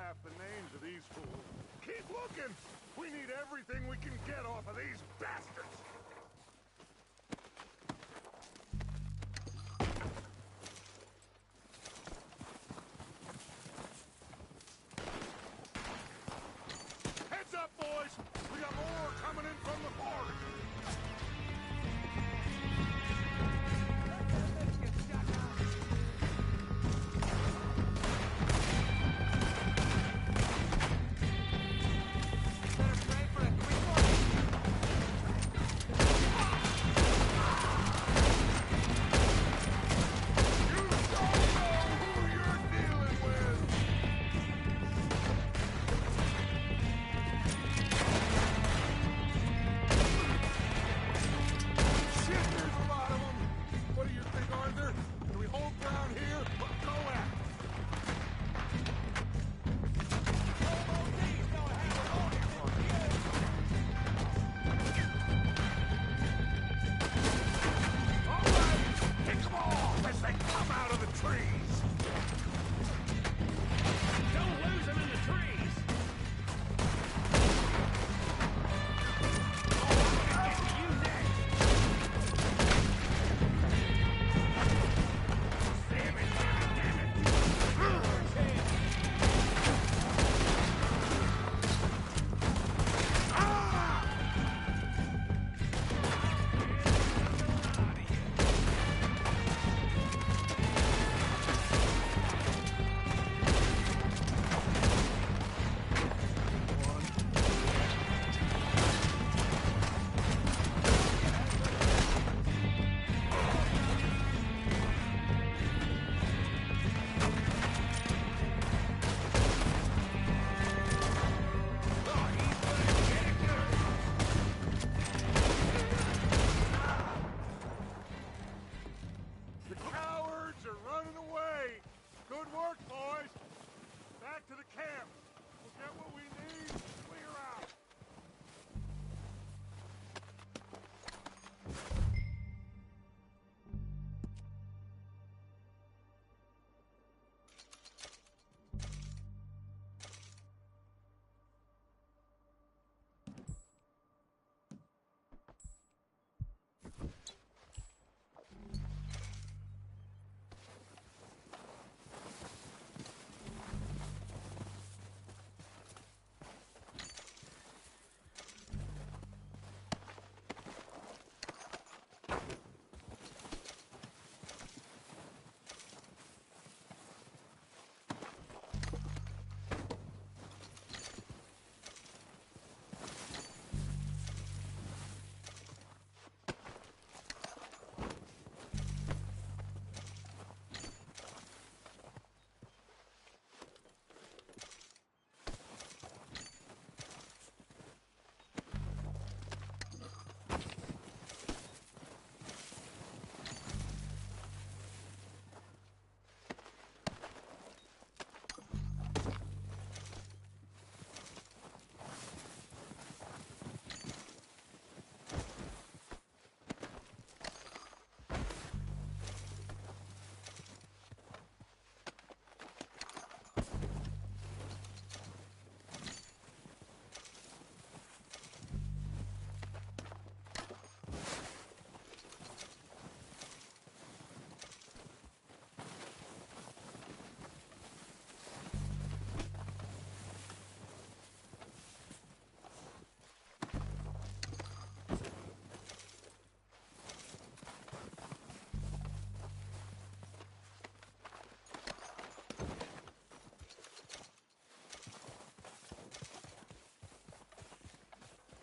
half the names of these fools. Keep looking! We need everything we can get off of these bastards! Heads up, boys! We got more coming in from the forest!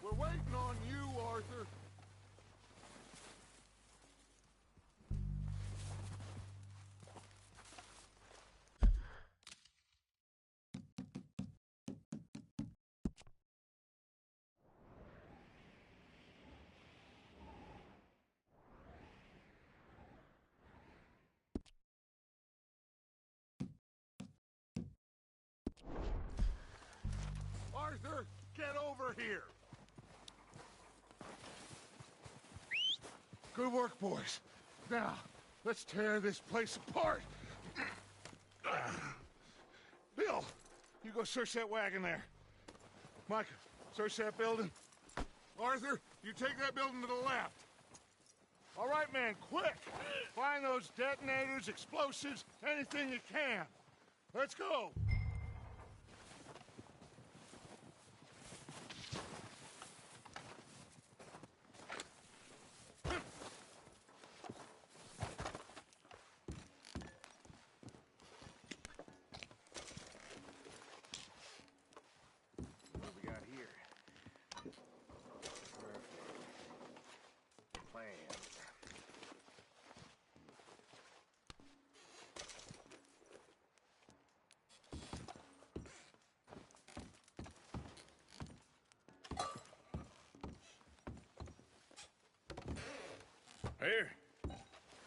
We're waiting on you, Arthur. Arthur, get over here! Good work, boys. Now, let's tear this place apart. Bill, you go search that wagon there. Micah, search that building. Arthur, you take that building to the left. All right, man, quick! Find those detonators, explosives, anything you can. Let's go! Here.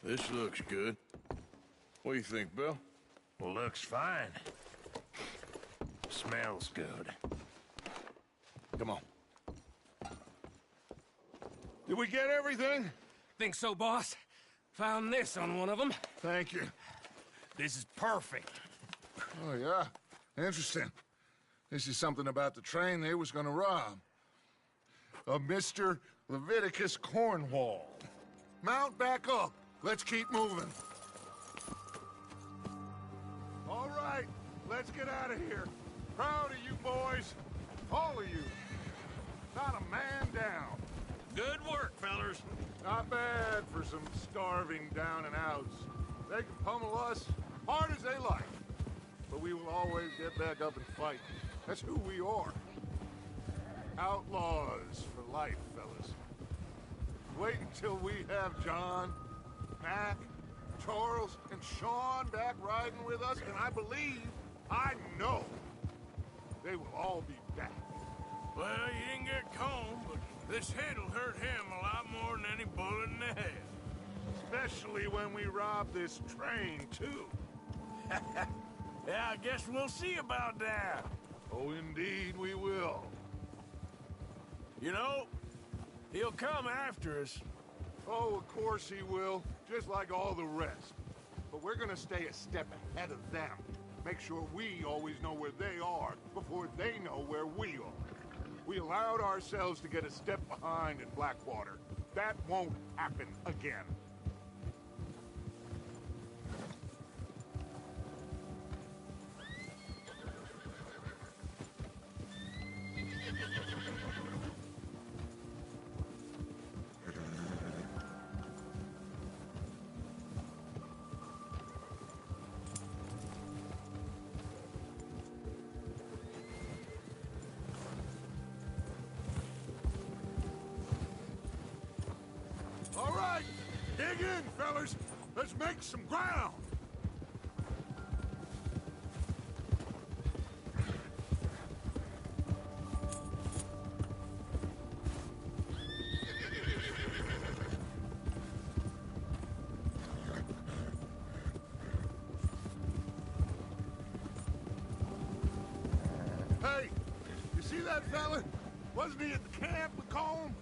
This looks good. What do you think, Bill? Looks fine. Smells good. Come on. Did we get everything? Think so, boss. Found this on one of them. Thank you. This is perfect. Oh, yeah? Interesting. This is something about the train they was gonna rob. Of Mr. Leviticus Cornwall. Mount back up. Let's keep moving. All right, let's get out of here. Proud of you boys. All of you. Not a man down. Good work, fellers. Not bad for some starving down and outs. They can pummel us hard as they like. But we will always get back up and fight. That's who we are. Outlaws for life, fellas. Wait until we have John, Mac, Charles, and Sean back riding with us, and I know, they will all be back. Well, you didn't get Combe, but this hit'll hurt him a lot more than any bullet in the head. Especially when we rob this train, too. Yeah, I guess we'll see about that. Oh, indeed we will. You know, he'll come after us. Oh, of course he will, just like all the rest. But we're gonna stay a step ahead of them. Make sure we always know where they are before they know where we are. We allowed ourselves to get a step behind in Blackwater. That won't happen again. All right, dig in, fellas. Let's make some ground. Hey, you see that fella? Wasn't he at the camp with Combe?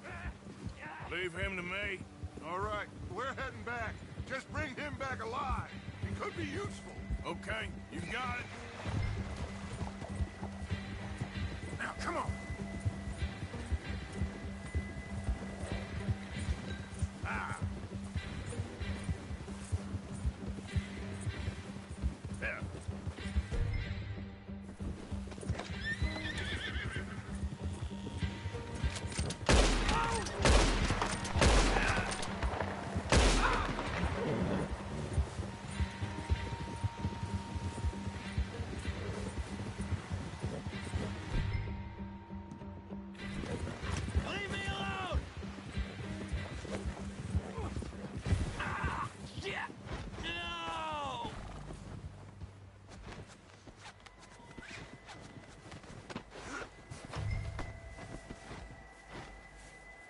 Leave him to me. All right, we're heading back. Just bring him back alive. He could be useful. Okay, you got it. Now, come on. Ah. There. Leave me alone! Ah, shit! No!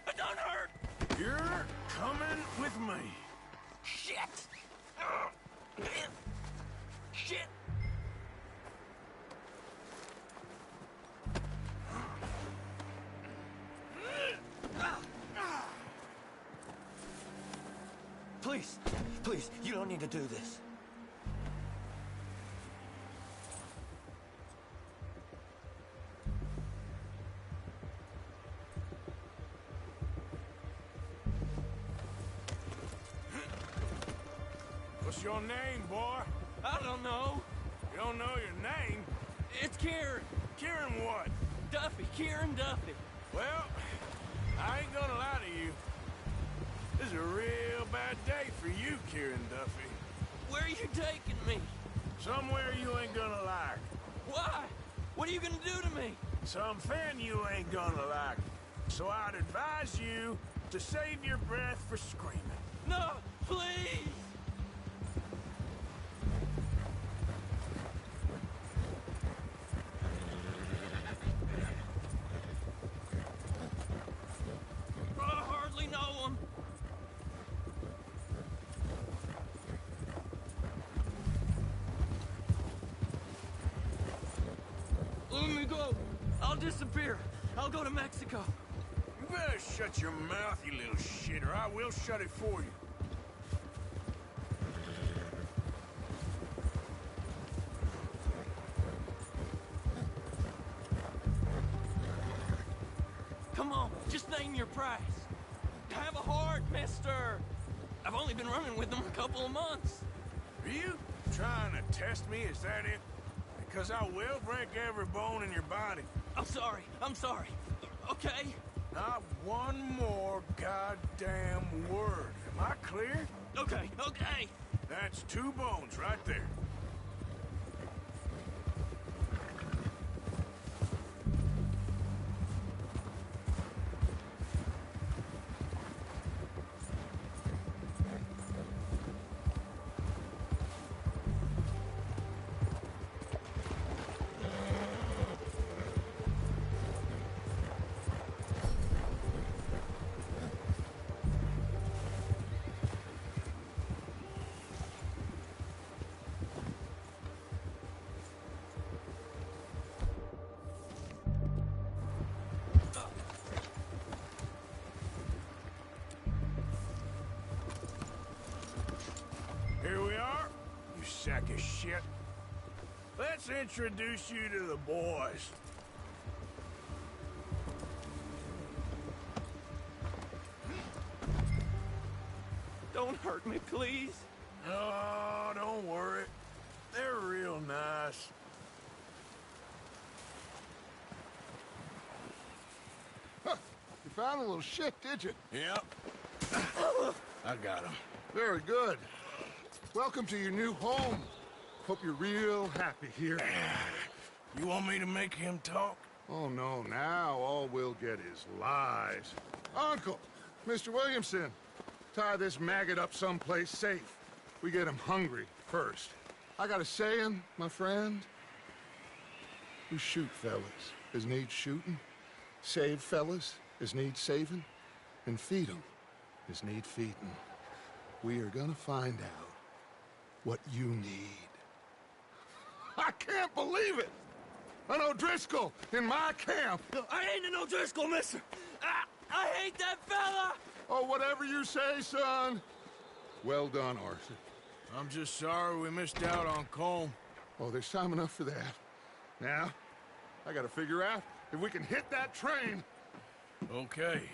It don't hurt! You're coming with me. Shit! Shit! Please, please, you don't need to do this. What's your name, boy? I don't know. You don't know your name? It's Kieran. Kieran what? Duffy. Kieran Duffy. Well, I ain't gonna lie to you. This is a real bad day for you, Kieran Duffy. Where are you taking me? Somewhere you ain't gonna like. Why? What are you gonna do to me? Something you ain't gonna like. So I'd advise you to save your breath for screaming. No, please! I hardly know him. Let me go. I'll disappear. I'll go to Mexico. You better shut your mouth, you little shit, or I will shut it for you. Come on, just name your price. Have a heart, mister. I've only been running with them a couple of months. Are you trying to test me? Is that it? Because I will break every bone in your body. I'm sorry. Okay? Not one more goddamn word. Am I clear? Okay. That's 2 bones right there. Here we are, you sack of shit. Let's introduce you to the boys. Don't hurt me, please. Oh, don't worry. They're real nice. Huh. You found a little shit, did you? Yep. I got him. Very good. Welcome to your new home. Hope you're real happy here. You want me to make him talk? Oh, no, now all we'll get is lies. Uncle, Mr. Williamson, tie this maggot up someplace safe. We get him hungry first. I got a saying, my friend. We shoot fellas as need shooting, save fellas as need saving, and feed 'em as need feeding. We are gonna find out what you need. I can't believe it! An O'Driscoll in my camp! I ain't an O'Driscoll, mister! I hate that fella! Oh, whatever you say, son. Well done, Arthur. I'm just sorry we missed out on Colm. Oh, there's time enough for that. Now, I gotta figure out if we can hit that train. Okay.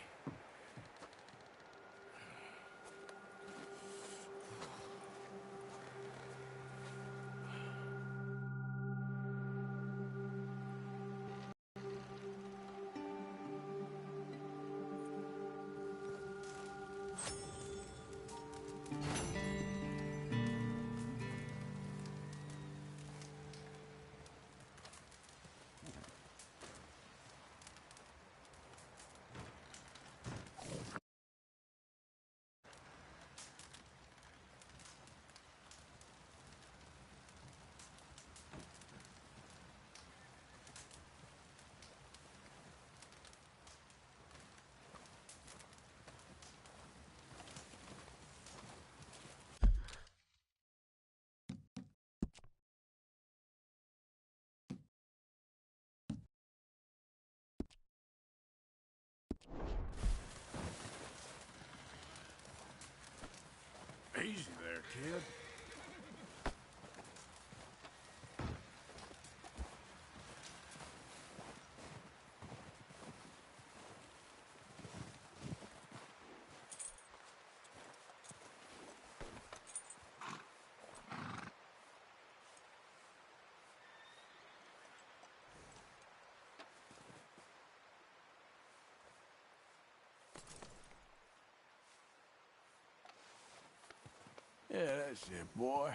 Yeah, that's it, boy.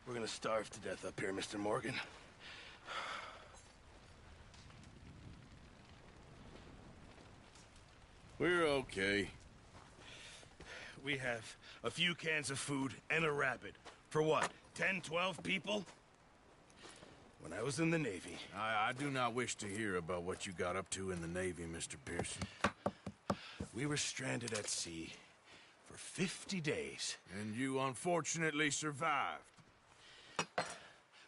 We're gonna starve to death up here, Mr. Morgan. We're okay. We have a few cans of food and a rabbit. For what, 10, 12 people? When I was in the Navy... I do not wish to hear about what you got up to in the Navy, Mr. Pearson. We were stranded at sea for 50 days. And you unfortunately survived.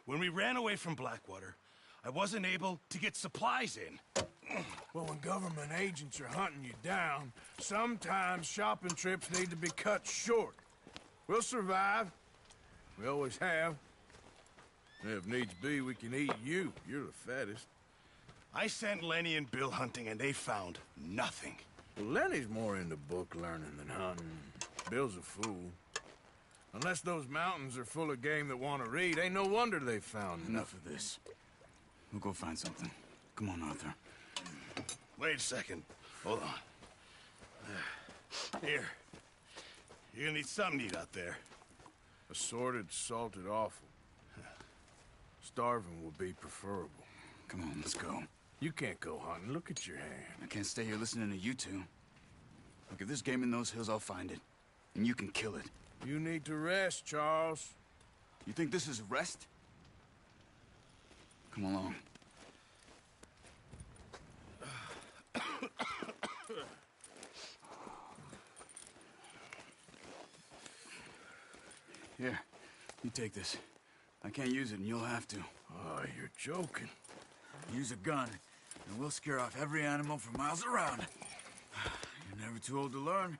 When we ran away from Blackwater, I wasn't able to get supplies in. Well, when government agents are hunting you down, sometimes shopping trips need to be cut short. We'll survive. We always have. If needs be, we can eat you. You're the fattest. I sent Lenny and Bill hunting, and they found nothing. Well, Lenny's more into book learning than hunting. Bill's a fool. Unless those mountains are full of game that want to read, ain't no wonder they found Enough of this. We'll go find something. Come on, Arthur. Wait a second. Hold on. Here. You're gonna need something to eat out there. Assorted, salted offal. Starving will be preferable. Come on, let's go. You can't go hunting. Look at your hand. I can't stay here listening to you two. Look, if there's game in those hills, I'll find it. And you can kill it. You need to rest, Charles. You think this is rest? Come along. Here, you take this. I can't use it, and you'll have to. Oh, you're joking. Use a gun, and we'll scare off every animal for miles around. You're never too old to learn,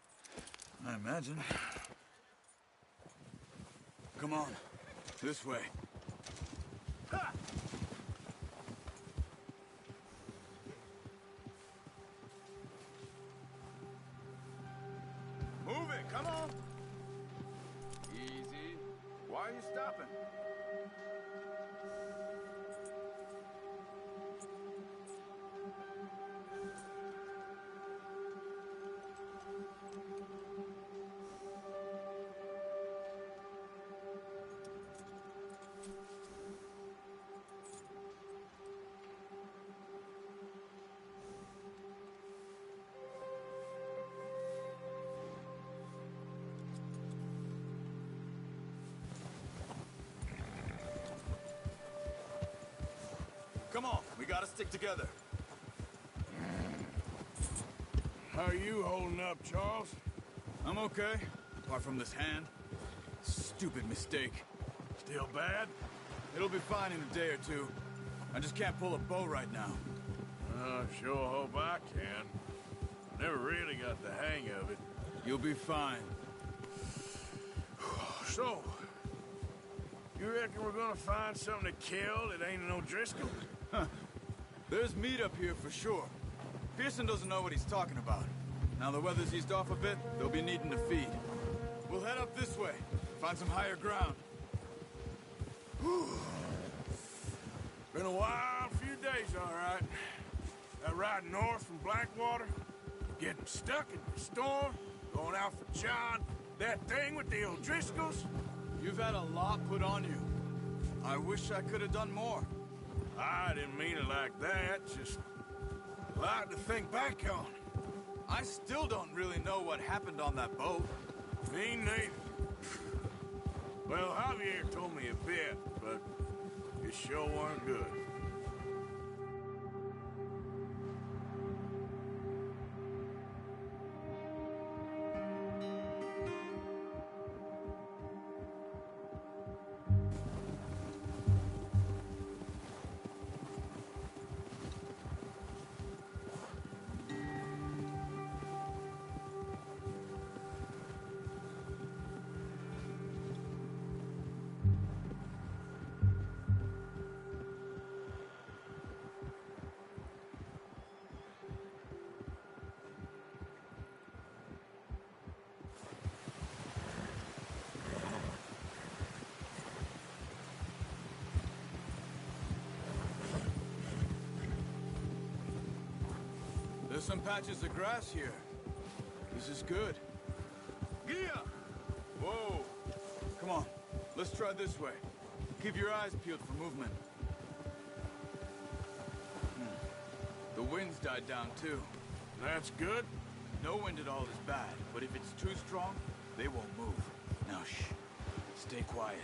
I imagine. Come on, this way. Ha! Move it, come on! Easy. Why are you stopping? Come on, we gotta stick together. How are you holding up, Charles? I'm okay, apart from this hand. Stupid mistake. Still bad? It'll be fine in a day or two. I just can't pull a bow right now. I sure hope I can. Never really got the hang of it. You'll be fine. So, you reckon we're gonna find something to kill that ain't no Driscoll? Huh. There's meat up here for sure. Pearson doesn't know what he's talking about. Now the weather's eased off a bit, they'll be needing to feed. We'll head up this way, find some higher ground. Been a wild few days, all right. That ride north from Blackwater, getting stuck in the storm, going out for John, that thing with the O'Driscolls. You've had a lot put on you. I wish I could have done more. I didn't mean it like that, just a lot to think back on. I still don't really know what happened on that boat. Me neither. Well, Javier told me a bit, but It sure weren't good. There's some patches of grass here. This is good. Yeah! Whoa! Come on, let's try this way. Keep your eyes peeled for movement. The wind's died down too. That's good. No wind at all is bad, but if it's too strong, they won't move. Now shh. Stay quiet.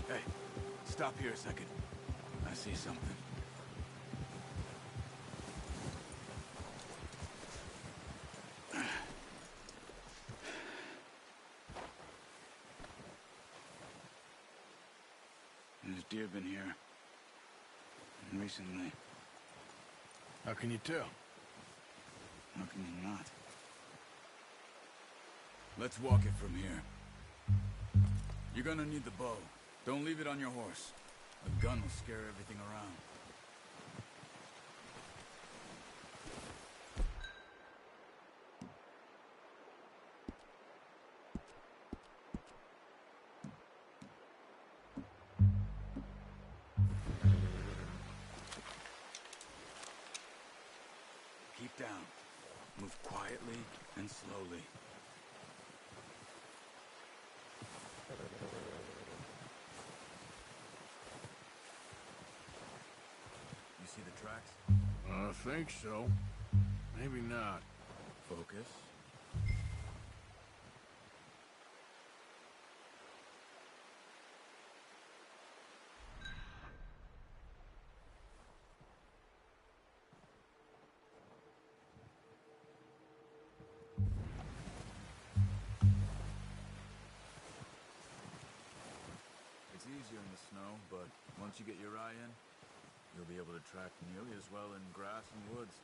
Hey, stop here a second. I see something. There's deer been here. Recently. How can you tell? How can you not? Let's walk it from here. You're gonna need the bow. Don't leave it on your horse. A gun will scare everything around. Keep down. Move quietly and slowly. You see the tracks? I think so. Maybe not. Focus. It's easier in the snow, but once you get your eye in, you'll be able to track nearly as well in grass and woods.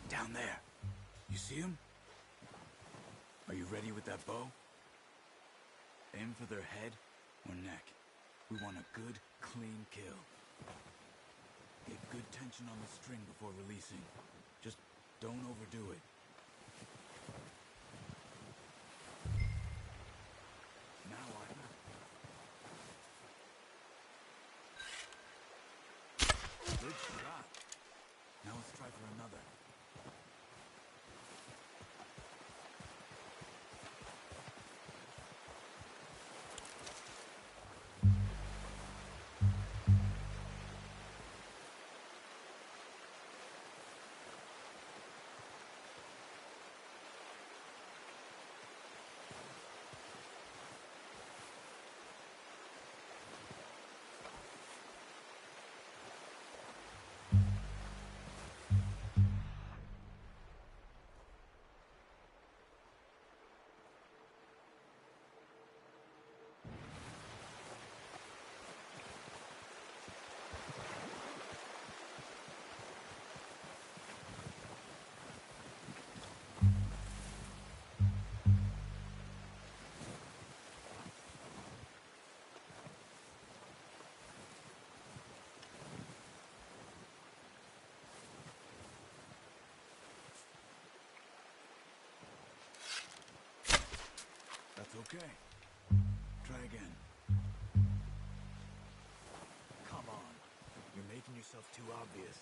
Down there. You see him? Are you ready with that bow? Aim for their head or neck. We want a good, clean kill. Get good tension on the string before releasing. Just don't overdo it. Now good shot. Now let's try for another. Okay. Try again. Come on. You're making yourself too obvious.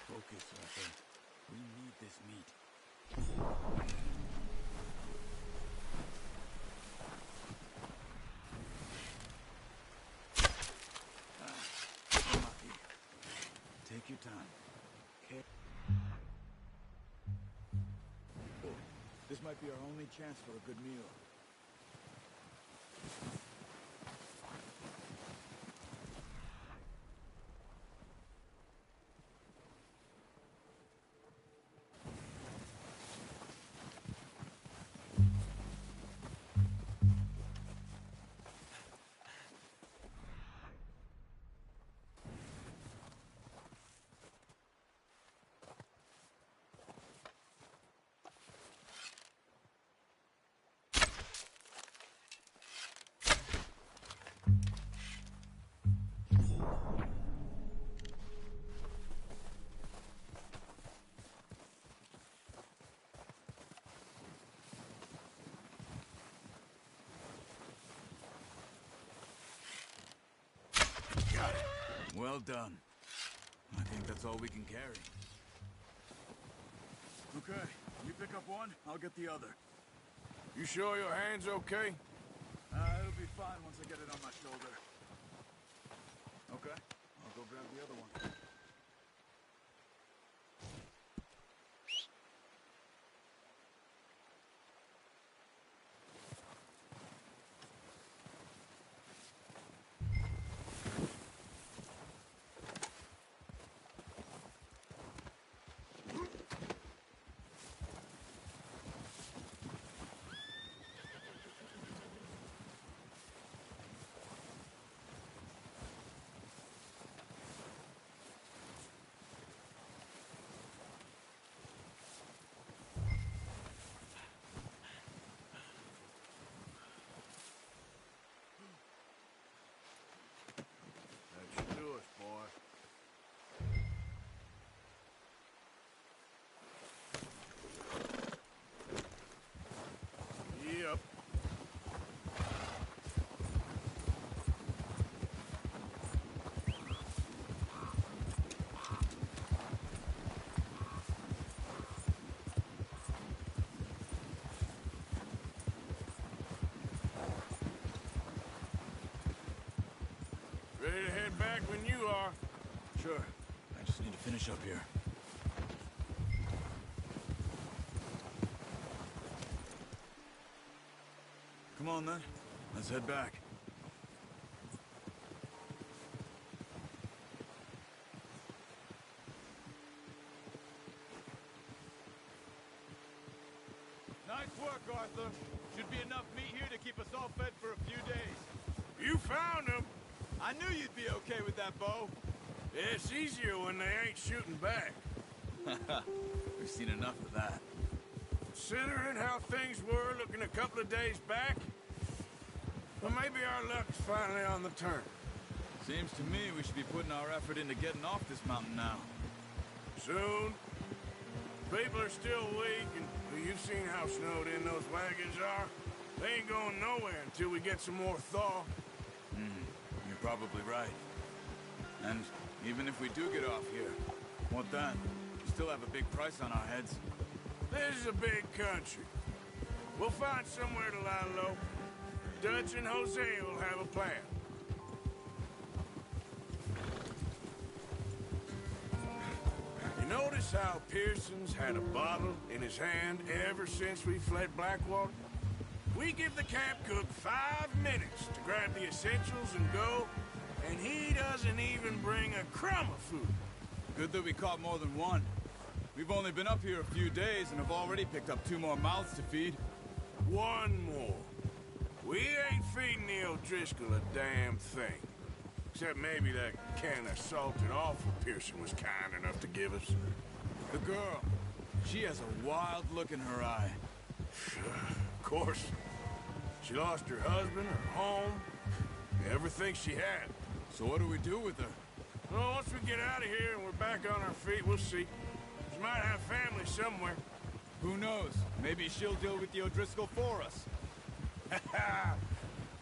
Focus, Arthur. We need this meat. Unlucky. Take your time. Okay. Oh, this might be our only chance for a good meal. Got it. Well done. I think that's all we can carry. Okay, you pick up one, I'll get the other. You sure your hand's okay? It'll be fine once I get it on my shoulder. Okay, I'll go grab the other one. That should do us, boy. Yep. Ready to head back when you are. Sure. I just need to finish up here. Come on, then. Let's head back. Nice work, Arthur. Should be enough meat here to keep us all fed for a few days. You found him. I knew you'd be okay with that bow. It's easier when they ain't shooting back. We've seen enough of that. Considering how things were looking a couple of days back, well, maybe our luck's finally on the turn. Seems to me we should be putting our effort into getting off this mountain now. Soon. People are still weak, and well, you've seen how snowed in those wagons are. They ain't going nowhere until we get some more thaw. You're probably right. And even if we do get off here, what then? We still have a big price on our heads. This is a big country. We'll find somewhere to lie low. Dutch and Jose will have a plan. You notice how Pearson's had a bottle in his hand ever since we fled Blackwater? We give the camp cook 5 minutes to grab the essentials and go, and he doesn't even bring a crumb of food. Good that we caught more than one. We've only been up here a few days and have already picked up 2 more mouths to feed. One more. We ain't feeding the O'Driscoll a damn thing. Except maybe that can of salted offal Pearson was kind enough to give us. The girl. She has a wild look in her eye. Of course. She lost her husband, her home, everything she had. So what do we do with her? Well, once we get out of here and we're back on our feet, we'll see. She might have family somewhere. Who knows? Maybe she'll deal with the O'Driscoll for us.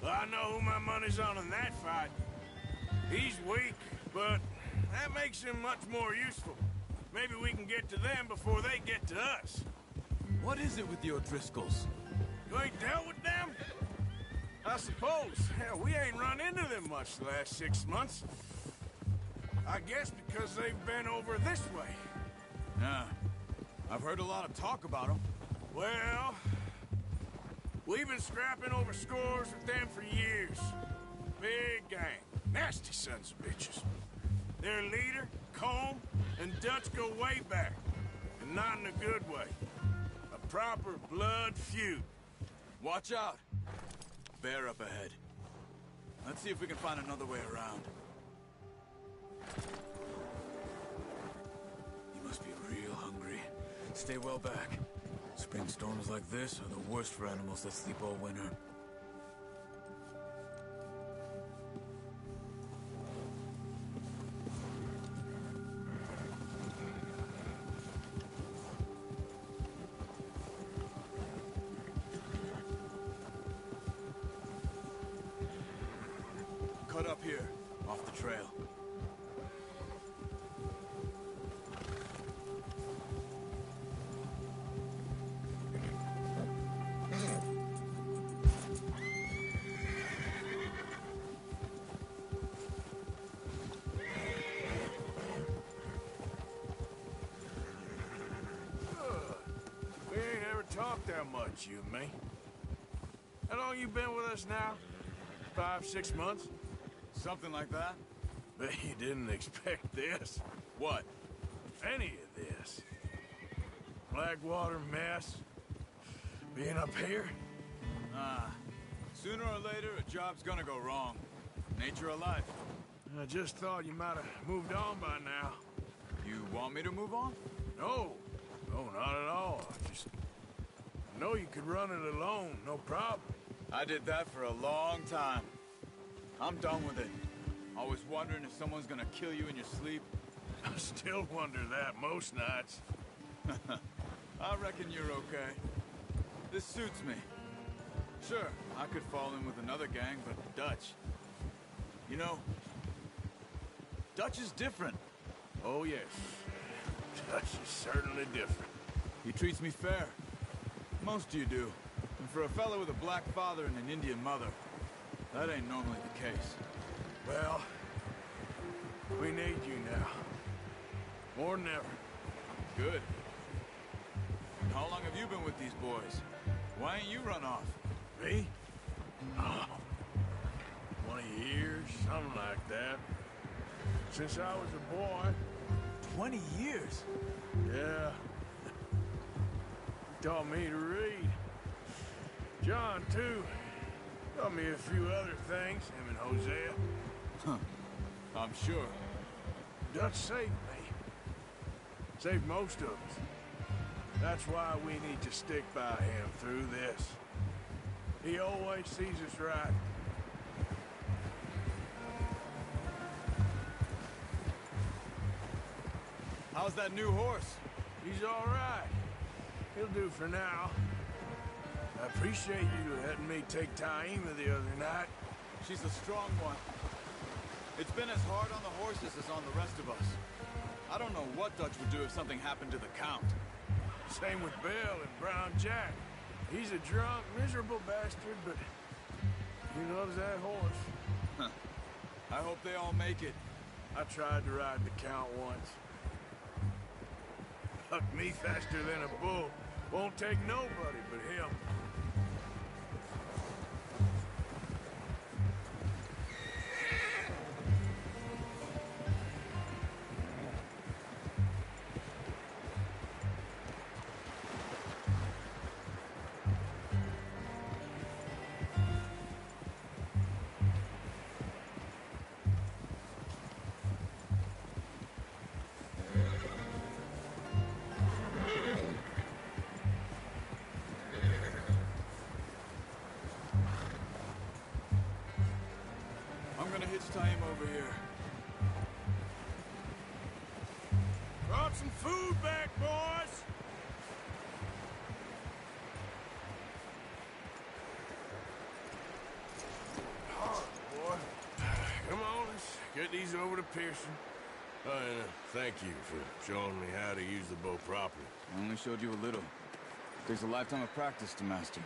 Well, I know who my money's on in that fight. He's weak, but that makes him much more useful. Maybe we can get to them before they get to us. What is it with the O'Driscolls? You ain't dealt with them? I suppose. Hell, we ain't run into them much the last 6 months. I guess because they've been over this way. Yeah. I've heard a lot of talk about them. Well, we've been scrapping over scores with them for years. Big gang. Nasty sons of bitches. Their leader, Combe, and Dutch go way back. And not in a good way. A proper blood feud. Watch out. Bear up ahead. Let's see if we can find another way around. You must be real hungry. Stay well back. Spring storms like this are the worst for animals that sleep all winter. Cut up here, off the trail. We ain't ever talked that much, you and me. How long you been with us now? 5, 6 months? Something like that? Bet you didn't expect this. What? Any of this. Blackwater mess. Being up here. Sooner or later, a job's gonna go wrong. Nature of life. I just thought you might have moved on by now. You want me to move on? No. No, not at all. I know you could run it alone, no problem. I did that for a long time. I'm done with it. Always wondering if someone's gonna kill you in your sleep. I still wonder that most nights. I reckon you're okay. This suits me. Sure, I could fall in with another gang, but Dutch... You know, Dutch is different. Oh, yes. Dutch is certainly different. He treats me fair. Most of you do. And for a fellow with a black father and an Indian mother, that ain't normally the case. Well, we need you now. More than ever. Good. How long have you been with these boys? Why ain't you run off? Me? Oh, 20 years, something like that. Since I was a boy. 20 years? Yeah. He taught me to read. John, too. Taught me a few other things, him and Hosea. Huh. I'm sure. Dutch saved me. Saved most of us. That's why we need to stick by him through this. He always sees us right. How's that new horse? He's all right. He'll do for now. I appreciate you letting me take Taima the other night. She's a strong one. It's been as hard on the horses as on the rest of us. I don't know what Dutch would do if something happened to the Count. Same with Bill and Brown Jack. He's a drunk, miserable bastard, but he loves that horse. Huh. I hope they all make it. I tried to ride the Count once. Hucked me faster than a bull. Won't take nobody but him. it's time over here. Brought some food back, boys! Boy. Come on, let's get these over to Pearson. Oh, and thank you for showing me how to use the bow properly. I only showed you a little. Takes a lifetime of practice to master.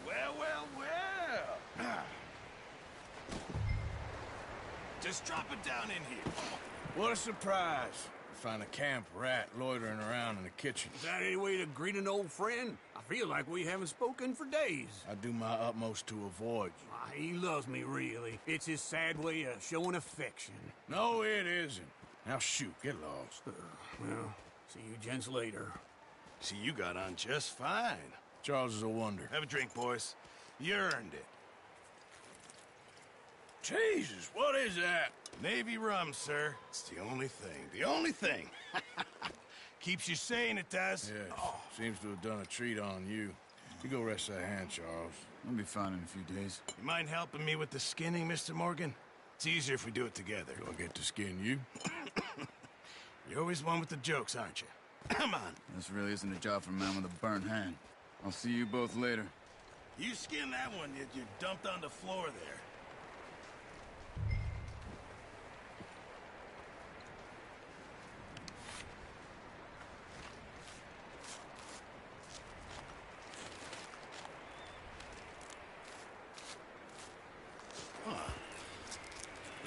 Well, well, well. Just drop it down in here. What a surprise. Find a camp rat loitering around in the kitchen. Is that any way to greet an old friend? I feel like we haven't spoken for days. I do my utmost to avoid you. He loves me, really. It's his sad way of showing affection. No, it isn't. Now shoot, get lost. Well, see you gents later. See, you got on just fine. Charles is a wonder. Have a drink, boys. You earned it. Jesus, what is that? Navy rum, sir. It's the only thing. The only thing. Keeps you sane, it does. Yes. Seems to have done a treat on you. You go rest that hand, Charles. I'll be fine in a few days. You mind helping me with the skinning, Mr. Morgan? It's easier if we do it together. Do I get to skin you? You're always one with the jokes, aren't you? Come on. This really isn't a job for a man with a burnt hand. I'll see you both later. You skin that one you dumped on the floor there.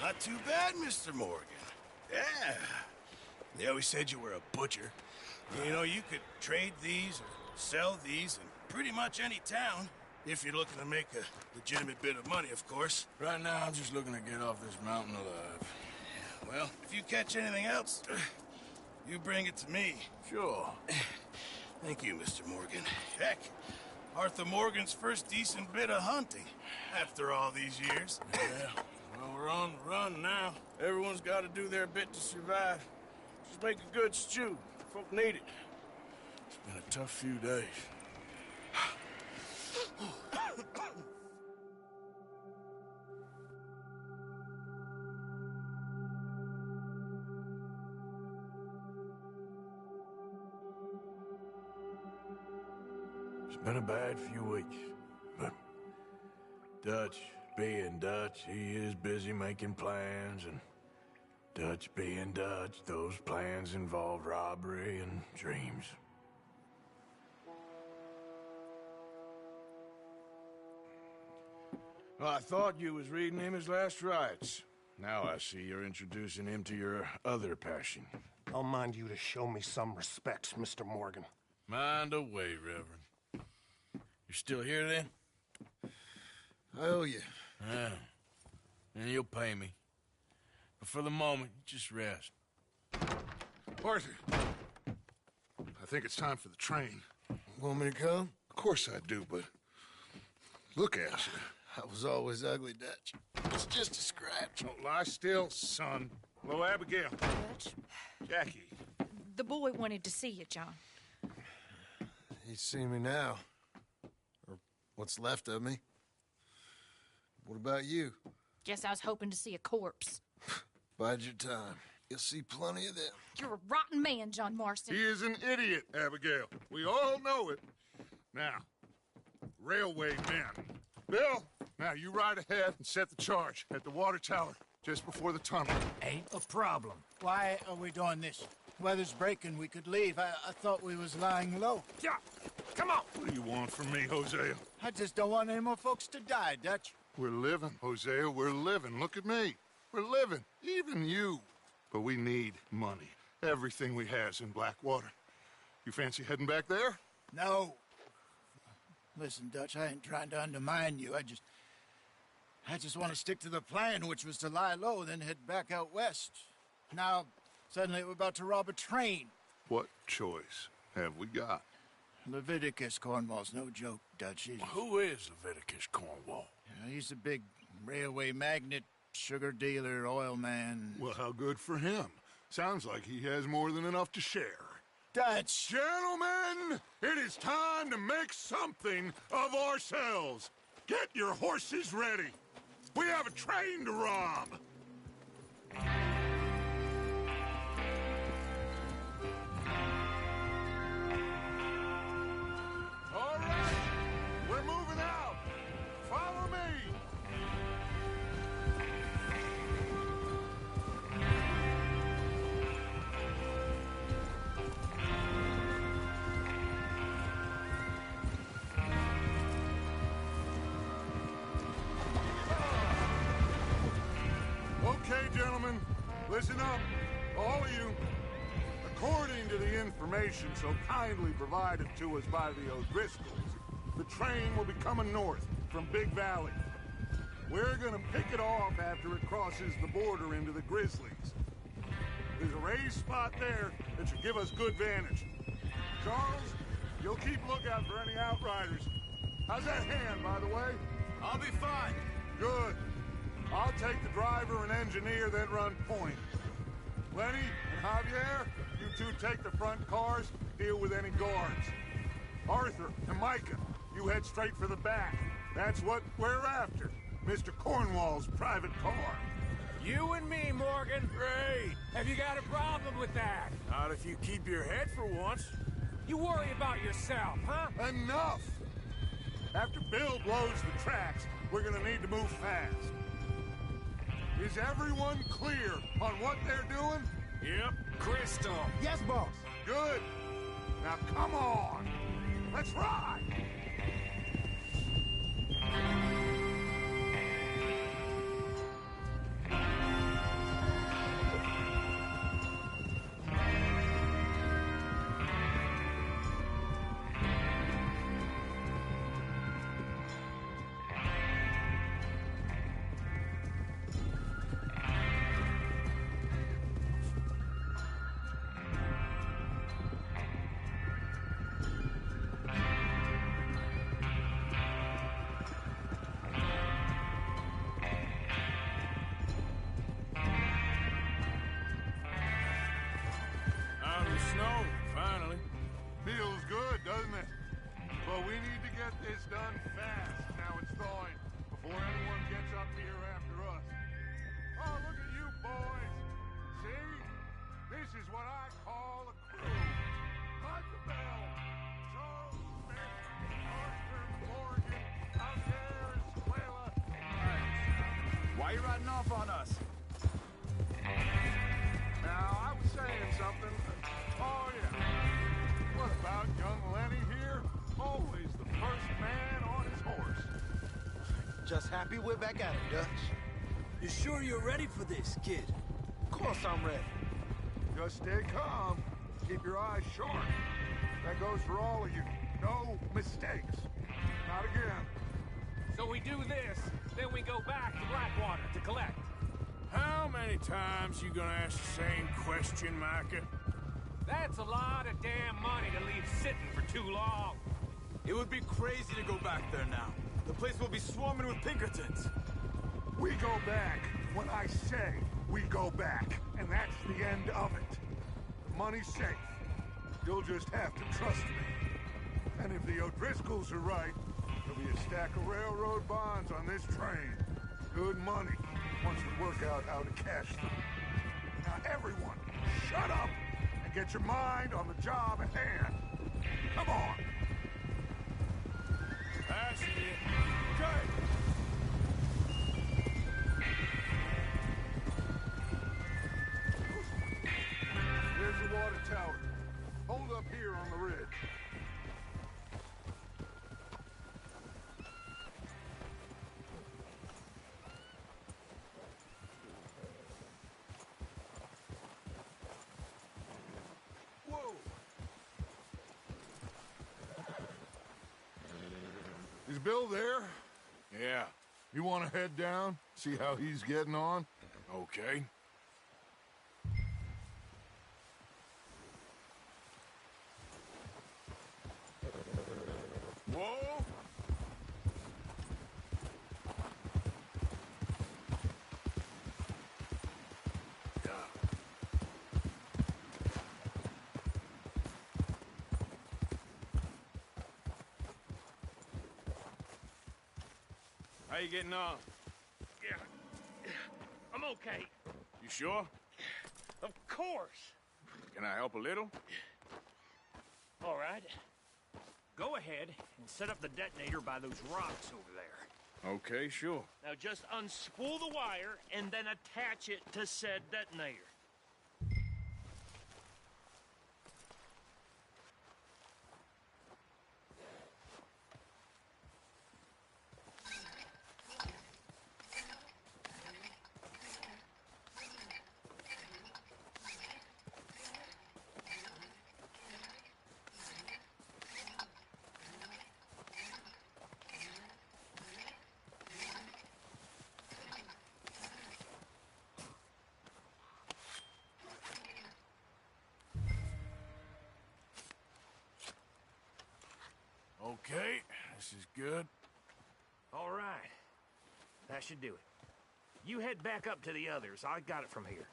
Not too bad, Mr. Morgan. Yeah. They always said you were a butcher. You know, you could trade these or sell these in pretty much any town, if you're looking to make a legitimate bit of money, of course. Right now, I'm just looking to get off this mountain alive. Well, if you catch anything else, you bring it to me. Sure. Thank you, Mr. Morgan. Heck, Arthur Morgan's first decent bit of hunting after all these years. Yeah. Well, we're on the run now. Everyone's got to do their bit to survive. Just make a good stew. Folk need it. It's been a tough few days. It's been a bad few weeks, but Dutch being Dutch, he is busy making plans, and Dutch being Dutch, those plans involve robbery and dreams. Well, I thought you was reading him his last rites. Now I see you're introducing him to your other passion. I'll mind you to show me some respect, Mr. Morgan. Mind away, Reverend. You're still here, then? I owe you. Yeah. And you'll pay me. But for the moment, just rest. Arthur, I think it's time for the train. Want me to come? Of course I do, but look at you. I was always ugly, Dutch. It's just a scratch. Don't lie still, son. Hello, Abigail. Dutch, Jackie. the boy wanted to see you, John. He's seen me now. Or what's left of me. What about you? Guess I was hoping to see a corpse. Bide your time. You'll see plenty of them. You're a rotten man, John Marston. He is an idiot, Abigail. We all know it. Now, railway men. Bill, now you ride ahead and set the charge at the water tower just before the tunnel. Ain't a problem. Why are we doing this? Weather's breaking. We could leave. I thought we was lying low. Yeah, come on. What do you want from me, Hosea? I just don't want any more folks to die, Dutch. We're living, Hosea. We're living. Look at me. We're living. Even you. But we need money. Everything we has in Blackwater. You fancy heading back there? No. Listen, Dutch, I ain't trying to undermine you. I just want to stick to the plan, which was to lie low, then head back out west. Now, suddenly we're about to rob a train. What choice have we got? Leviticus Cornwall's no joke, Dutch. Who is Leviticus Cornwall? He's a big railway magnate, sugar dealer, oil man. Well, how good for him. Sounds like he has more than enough to share. Dutch! Gentlemen, it is time to make something of ourselves. Get your horses ready. We have a train to rob. All right, we're moving out. Follow me. Okay, gentlemen, listen up, all of you. According to the information so kindly provided to us by the O'Driscolls, the train will be coming north from Big Valley. We're gonna pick it off after it crosses the border into the Grizzlies. There's a raised spot there that should give us good vantage. Charles, you'll keep lookout for any outriders. How's that hand, by the way? I'll be fine. Good. I'll take the driver and engineer, then run point. Lenny and Javier, you two take the front cars, deal with any guards. Arthur and Micah, you head straight for the back. That's what we're after. Mr. Cornwall's private car. You and me, Morgan. Great. Have you got a problem with that? Not if you keep your head for once. You worry about yourself, huh? Enough! After Bill blows the tracks, we're gonna need to move fast. Is everyone clear on what they're doing? Yep. Crystal. Yes, boss. Good. Now come on. Let's ride. Snow, finally. Feels good, doesn't it? But we need to get this done fast. Now it's thawing, before anyone gets up here after us. Oh, look at you boys. See? This is what I call a crew. Micah Bell, Charles Smith, Arthur Morgan, Javier Escuela. Why you riding off on us? Now, I was saying something. Oh, yeah. What about young Lenny here? Always the first man on his horse. Just happy we're back at it, Dutch. You sure you're ready for this, kid? Of course I'm ready. Just stay calm. Keep your eyes sharp. That goes for all of you. No mistakes. Not again. So we do this, then we go back to Blackwater to collect. How many times you gonna ask the same question, Micah? That's a lot of damn money to leave sitting for too long. It would be crazy to go back there now. The place will be swarming with Pinkertons. We go back when I say we go back, and that's the end of it. The money's safe. You'll just have to trust me. And if the O'Driscolls are right, there'll be a stack of railroad bonds on this train. Good money, once we work out how to cash them. Now everyone, shut up and get your mind on the job at hand. Come on. Passing you. Okay. Here's the water tower. Hold up here on the ridge. Is Bill there? Yeah. You want to head down? See how he's getting on? Okay. Whoa! How you getting on? Yeah. I'm okay. You sure? Of course. Can I help a little? All right. Go ahead and set up the detonator by those rocks over there. Okay, sure. Now just unspool the wire and then attach it to said detonator. Okay, this is good. All right. That should do it. You head back up to the others. I got it from here.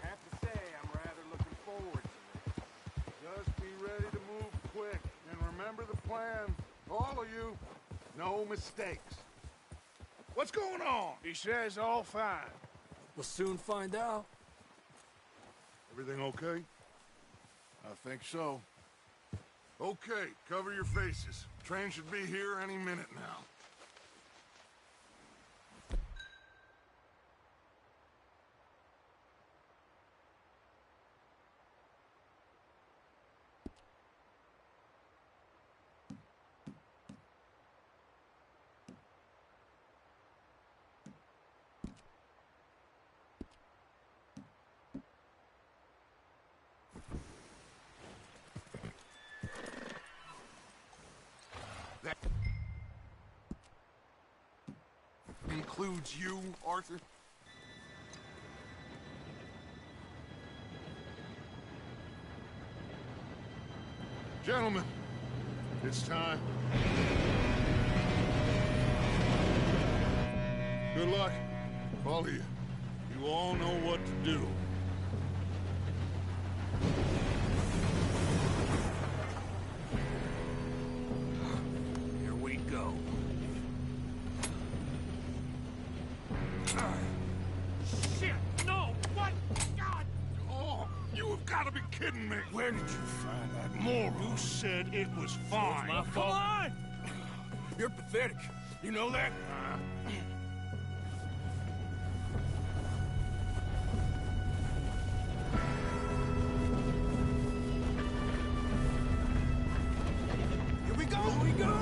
Have to say, I'm rather looking forward to this. Just be ready to move quick, and remember the plan. All of you, no mistakes. What's going on? He says all fine. We'll soon find out. Everything okay? I think so. Okay, cover your faces. Train should be here any minute now. That includes you, Arthur? Gentlemen, it's time. Good luck. All of you. You all know what to do. Here we go. Shit! No! What? God! Oh, you have got to be kidding me. Where did you find that moron? You said it was fine. my Come fault. on! You're pathetic. You know that? Here we go! Here we go!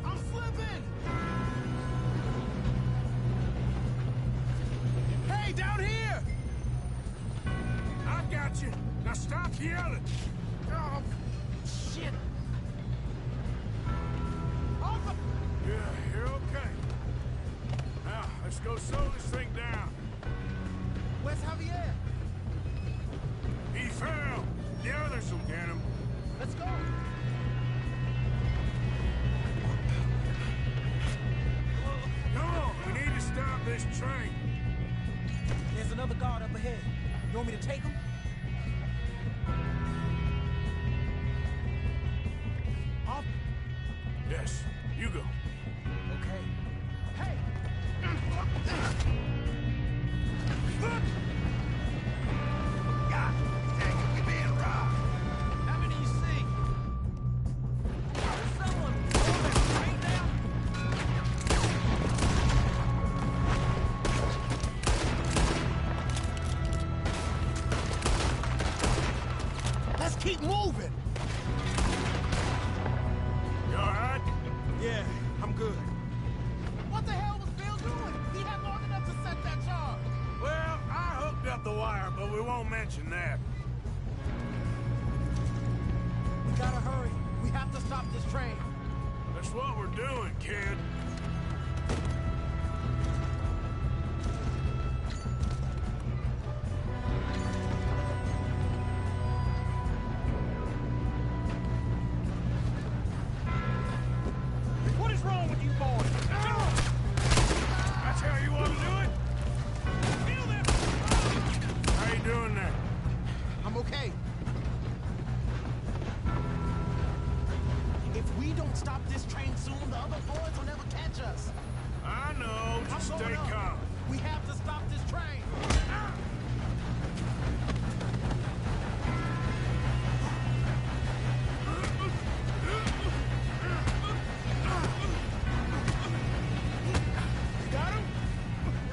I'm slipping! Hey, down here! I got you. Now stop yelling. Oh, shit! Yeah, you're okay. Now, let's go slow this thing down. Where's Javier? He fell. The others will get him. Let's go! Come on, we need to stop this train. There's another guard up ahead. You want me to take him? Yes, you go. Okay. Hey! God, dang, you're being robbed. How many you see? There's someone pulling that train down. Let's keep moving. You all right? Yeah, I'm good. What the hell was Bill doing? He had long enough to set that charge. Well, I hooked up the wire, but we won't mention that. We gotta hurry. We have to stop this train. That's what we're doing, kid. we don't stop this train soon, the other boys will never catch us. I know. Just I'm stay going up. calm. We have to stop this train. Got him?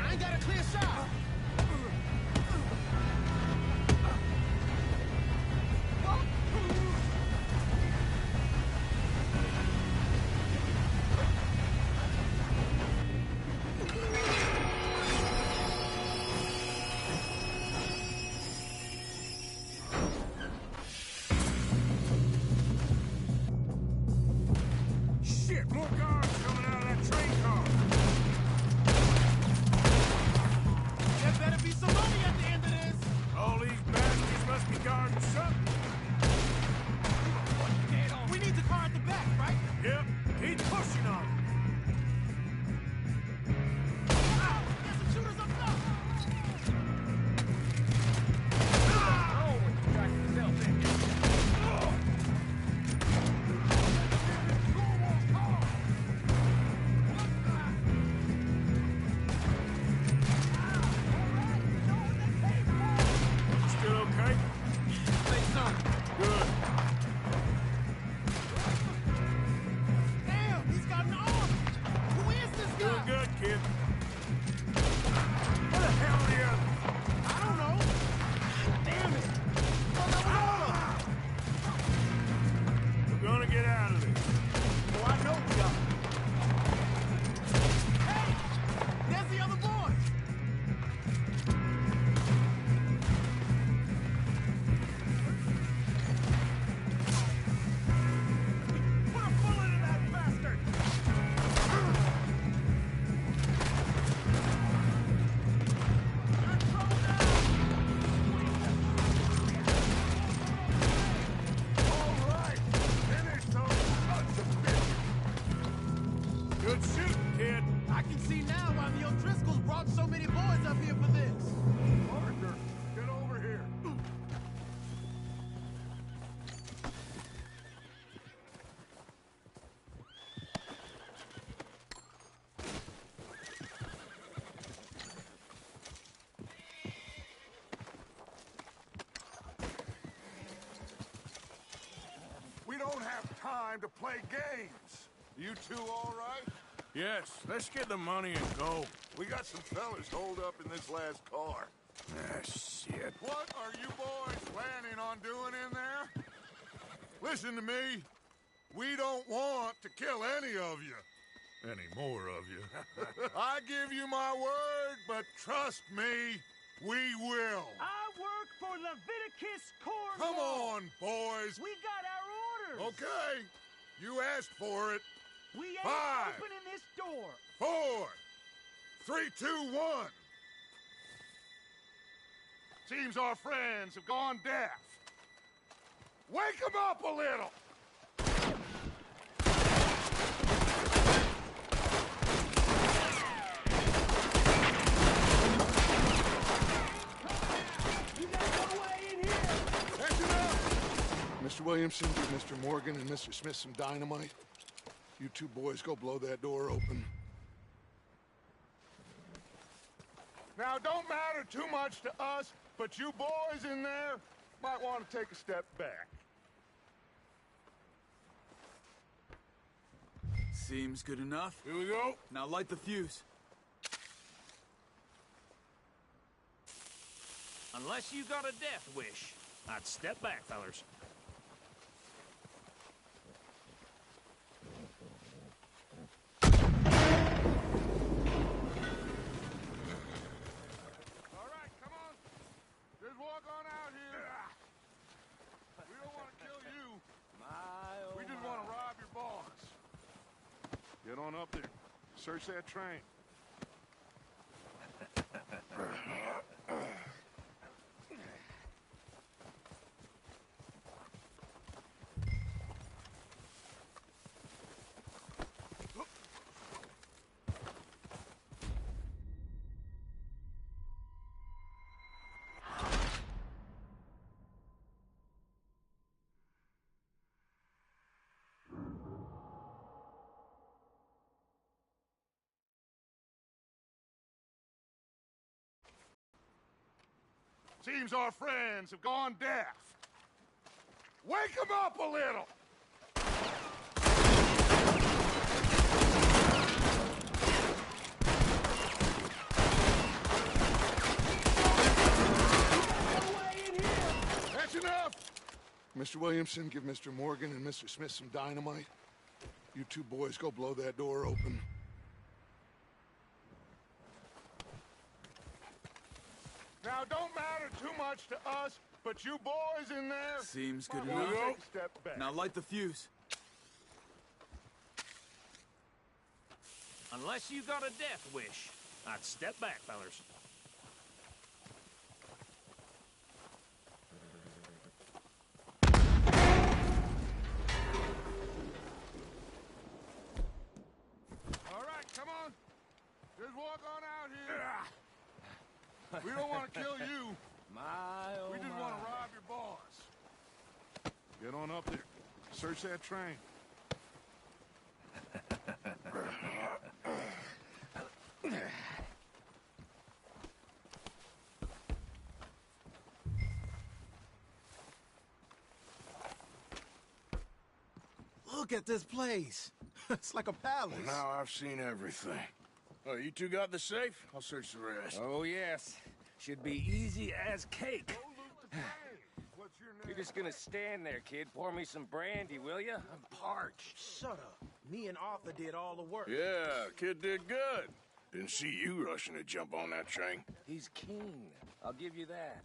I ain't got a clear shot. Shit, more guards coming out of that train car. There better be some money at the end of this. All these bastards must be guarding something. We need the car at the back, right? Yep, keep pushing on it. Ow! There's some shooters up top. Still okay? Think so. Good. Damn, he's got an arm. Who is this guy? Doing good, kid. Where the hell are the others? I don't know. Damn it. Well, that was all of them. We're gonna get out of this. Oh, I know we are. Hey! There's the other boys. Put a bullet in that bastard! You're in trouble now! All right, finish those sons of bitches. Good shooting, kid. I can see now why the O'Driscolls brought so many boys up here for this. Arthur, get over here. We don't have time to play games. You two all right? Yes, let's get the money and go. We got some fellas holed up in this last car. Ah, shit. What are you boys planning on doing in there? Listen to me. We don't want to kill any of you. Any more of you. I give you my word, but trust me, we will. I work for Leviticus Corps. Come on, boys. We got our orders. Okay. You asked for it. We ain't 5, opening this door. 4, 3, 2, 1. Seems our friends have gone deaf. Wake them up a little. You got no way in here. Listen up. Mr. Williamson, give Mr. Morgan and Mr. Smith some dynamite. You two boys go blow that door open. Now, don't matter too much to us, but you boys in there might want to take a step back. Seems good enough. Here we go. Now light the fuse. Unless you got a death wish, I'd step back, fellers. All right, come on. Just walk on out here. We don't want to kill you. We just want to rob your boss. Get on up there. Search that train. Seems our friends have gone deaf. Wake them up a little! That's enough! Mr. Williamson, give Mr. Morgan and Mr. Smith some dynamite. You two boys go blow that door open. Now, don't matter too much to us, but you boys in there... Seems good Now, enough. take a step back. Now light the fuse. Unless you got a death wish, I'd step back, fellers. All right, come on. Just walk on out here. We don't want to kill you. We just want to rob your boss. Get on up there. Search that train. Look at this place. It's like a palace. Well, now I've seen everything. Oh, you two got the safe? I'll search the rest. Oh, yes. Should be easy as cake. You're just gonna stand there, kid. Pour me some brandy, will you? I'm parched. Shut up. Me and Arthur did all the work. Yeah, kid did good. Didn't see you rushing to jump on that train. He's keen. I'll give you that.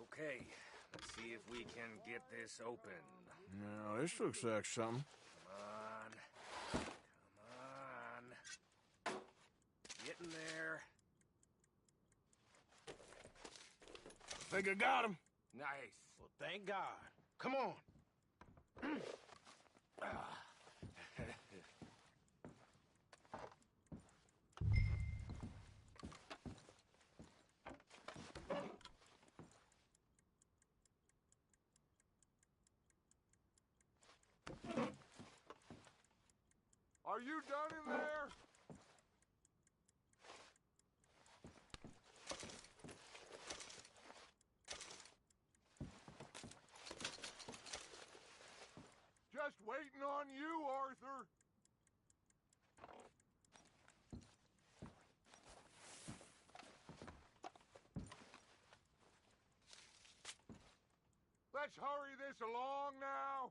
Okay, let's see if we can get this open. Now, this looks like something. Come on. Getting there. Think I got him. Nice. Well, thank God. Come on. Are you done in there? Just waiting on you, Arthur. Let's hurry this along now.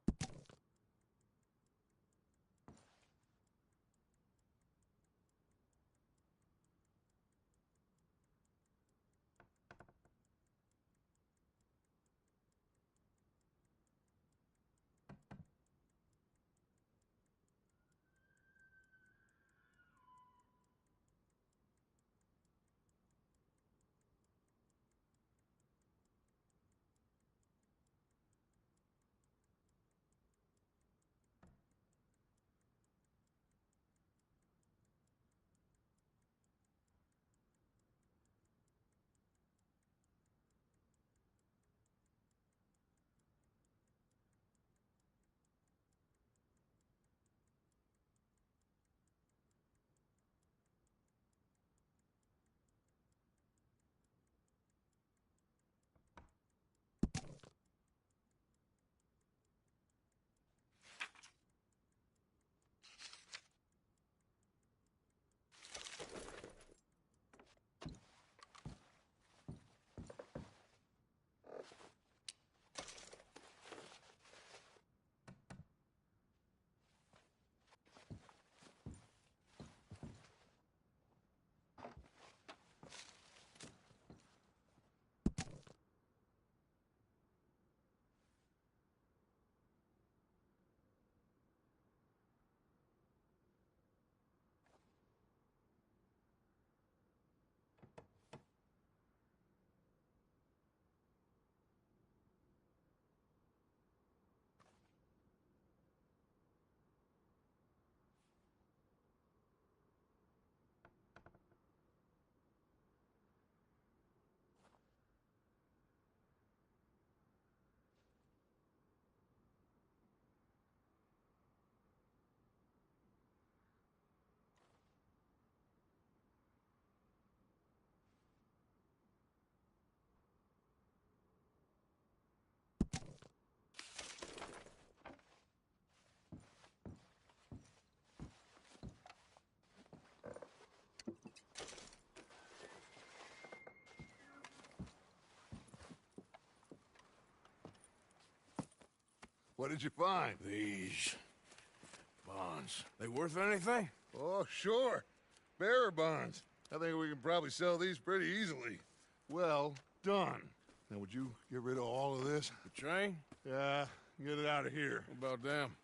What did you find? These bonds. They worth anything? Oh, sure. Bearer bonds. I think we can probably sell these pretty easily. Well done. Now, would you get rid of all of this? The train? Yeah, get it out of here. What about them?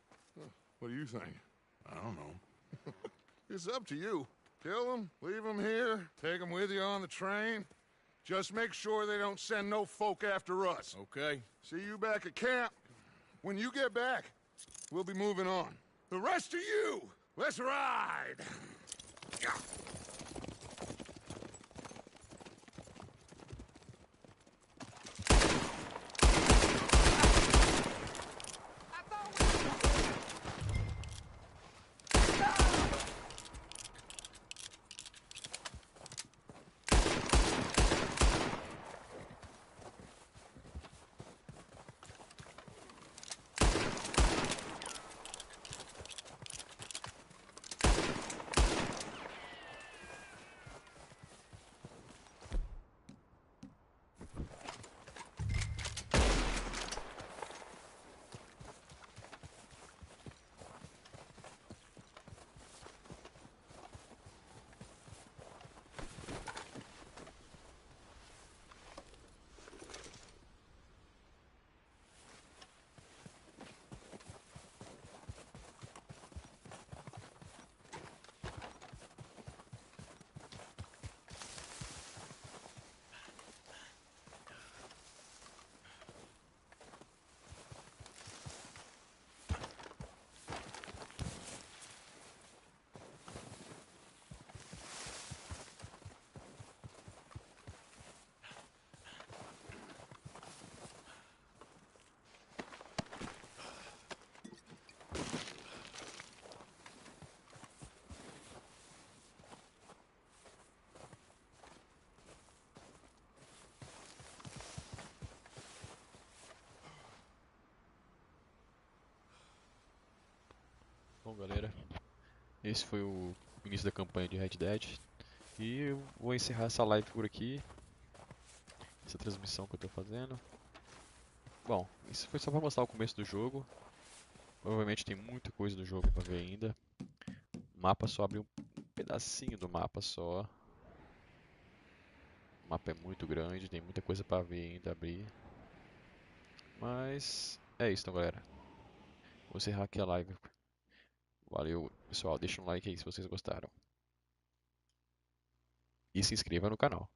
What do you think? I don't know. It's up to you. Kill them, leave them here, take them with you on the train. Just make sure they don't send no folk after us. Okay. See you back at camp. When you get back, we'll be moving on. The rest of you, let's ride! Bom, galera, esse foi o início da campanha de Red Dead e eu vou encerrar essa live por aqui, essa transmissão que eu estou fazendo. Bom, isso foi só para mostrar o começo do jogo. Provavelmente tem muita coisa no jogo para ver ainda. O mapa só abre um pedacinho do mapa só. O mapa é muito grande, tem muita coisa para ver ainda abrir. Mas é isso então, galera. Vou encerrar aqui a live. Valeu, pessoal. Deixa um like aí se vocês gostaram. E se inscreva no canal.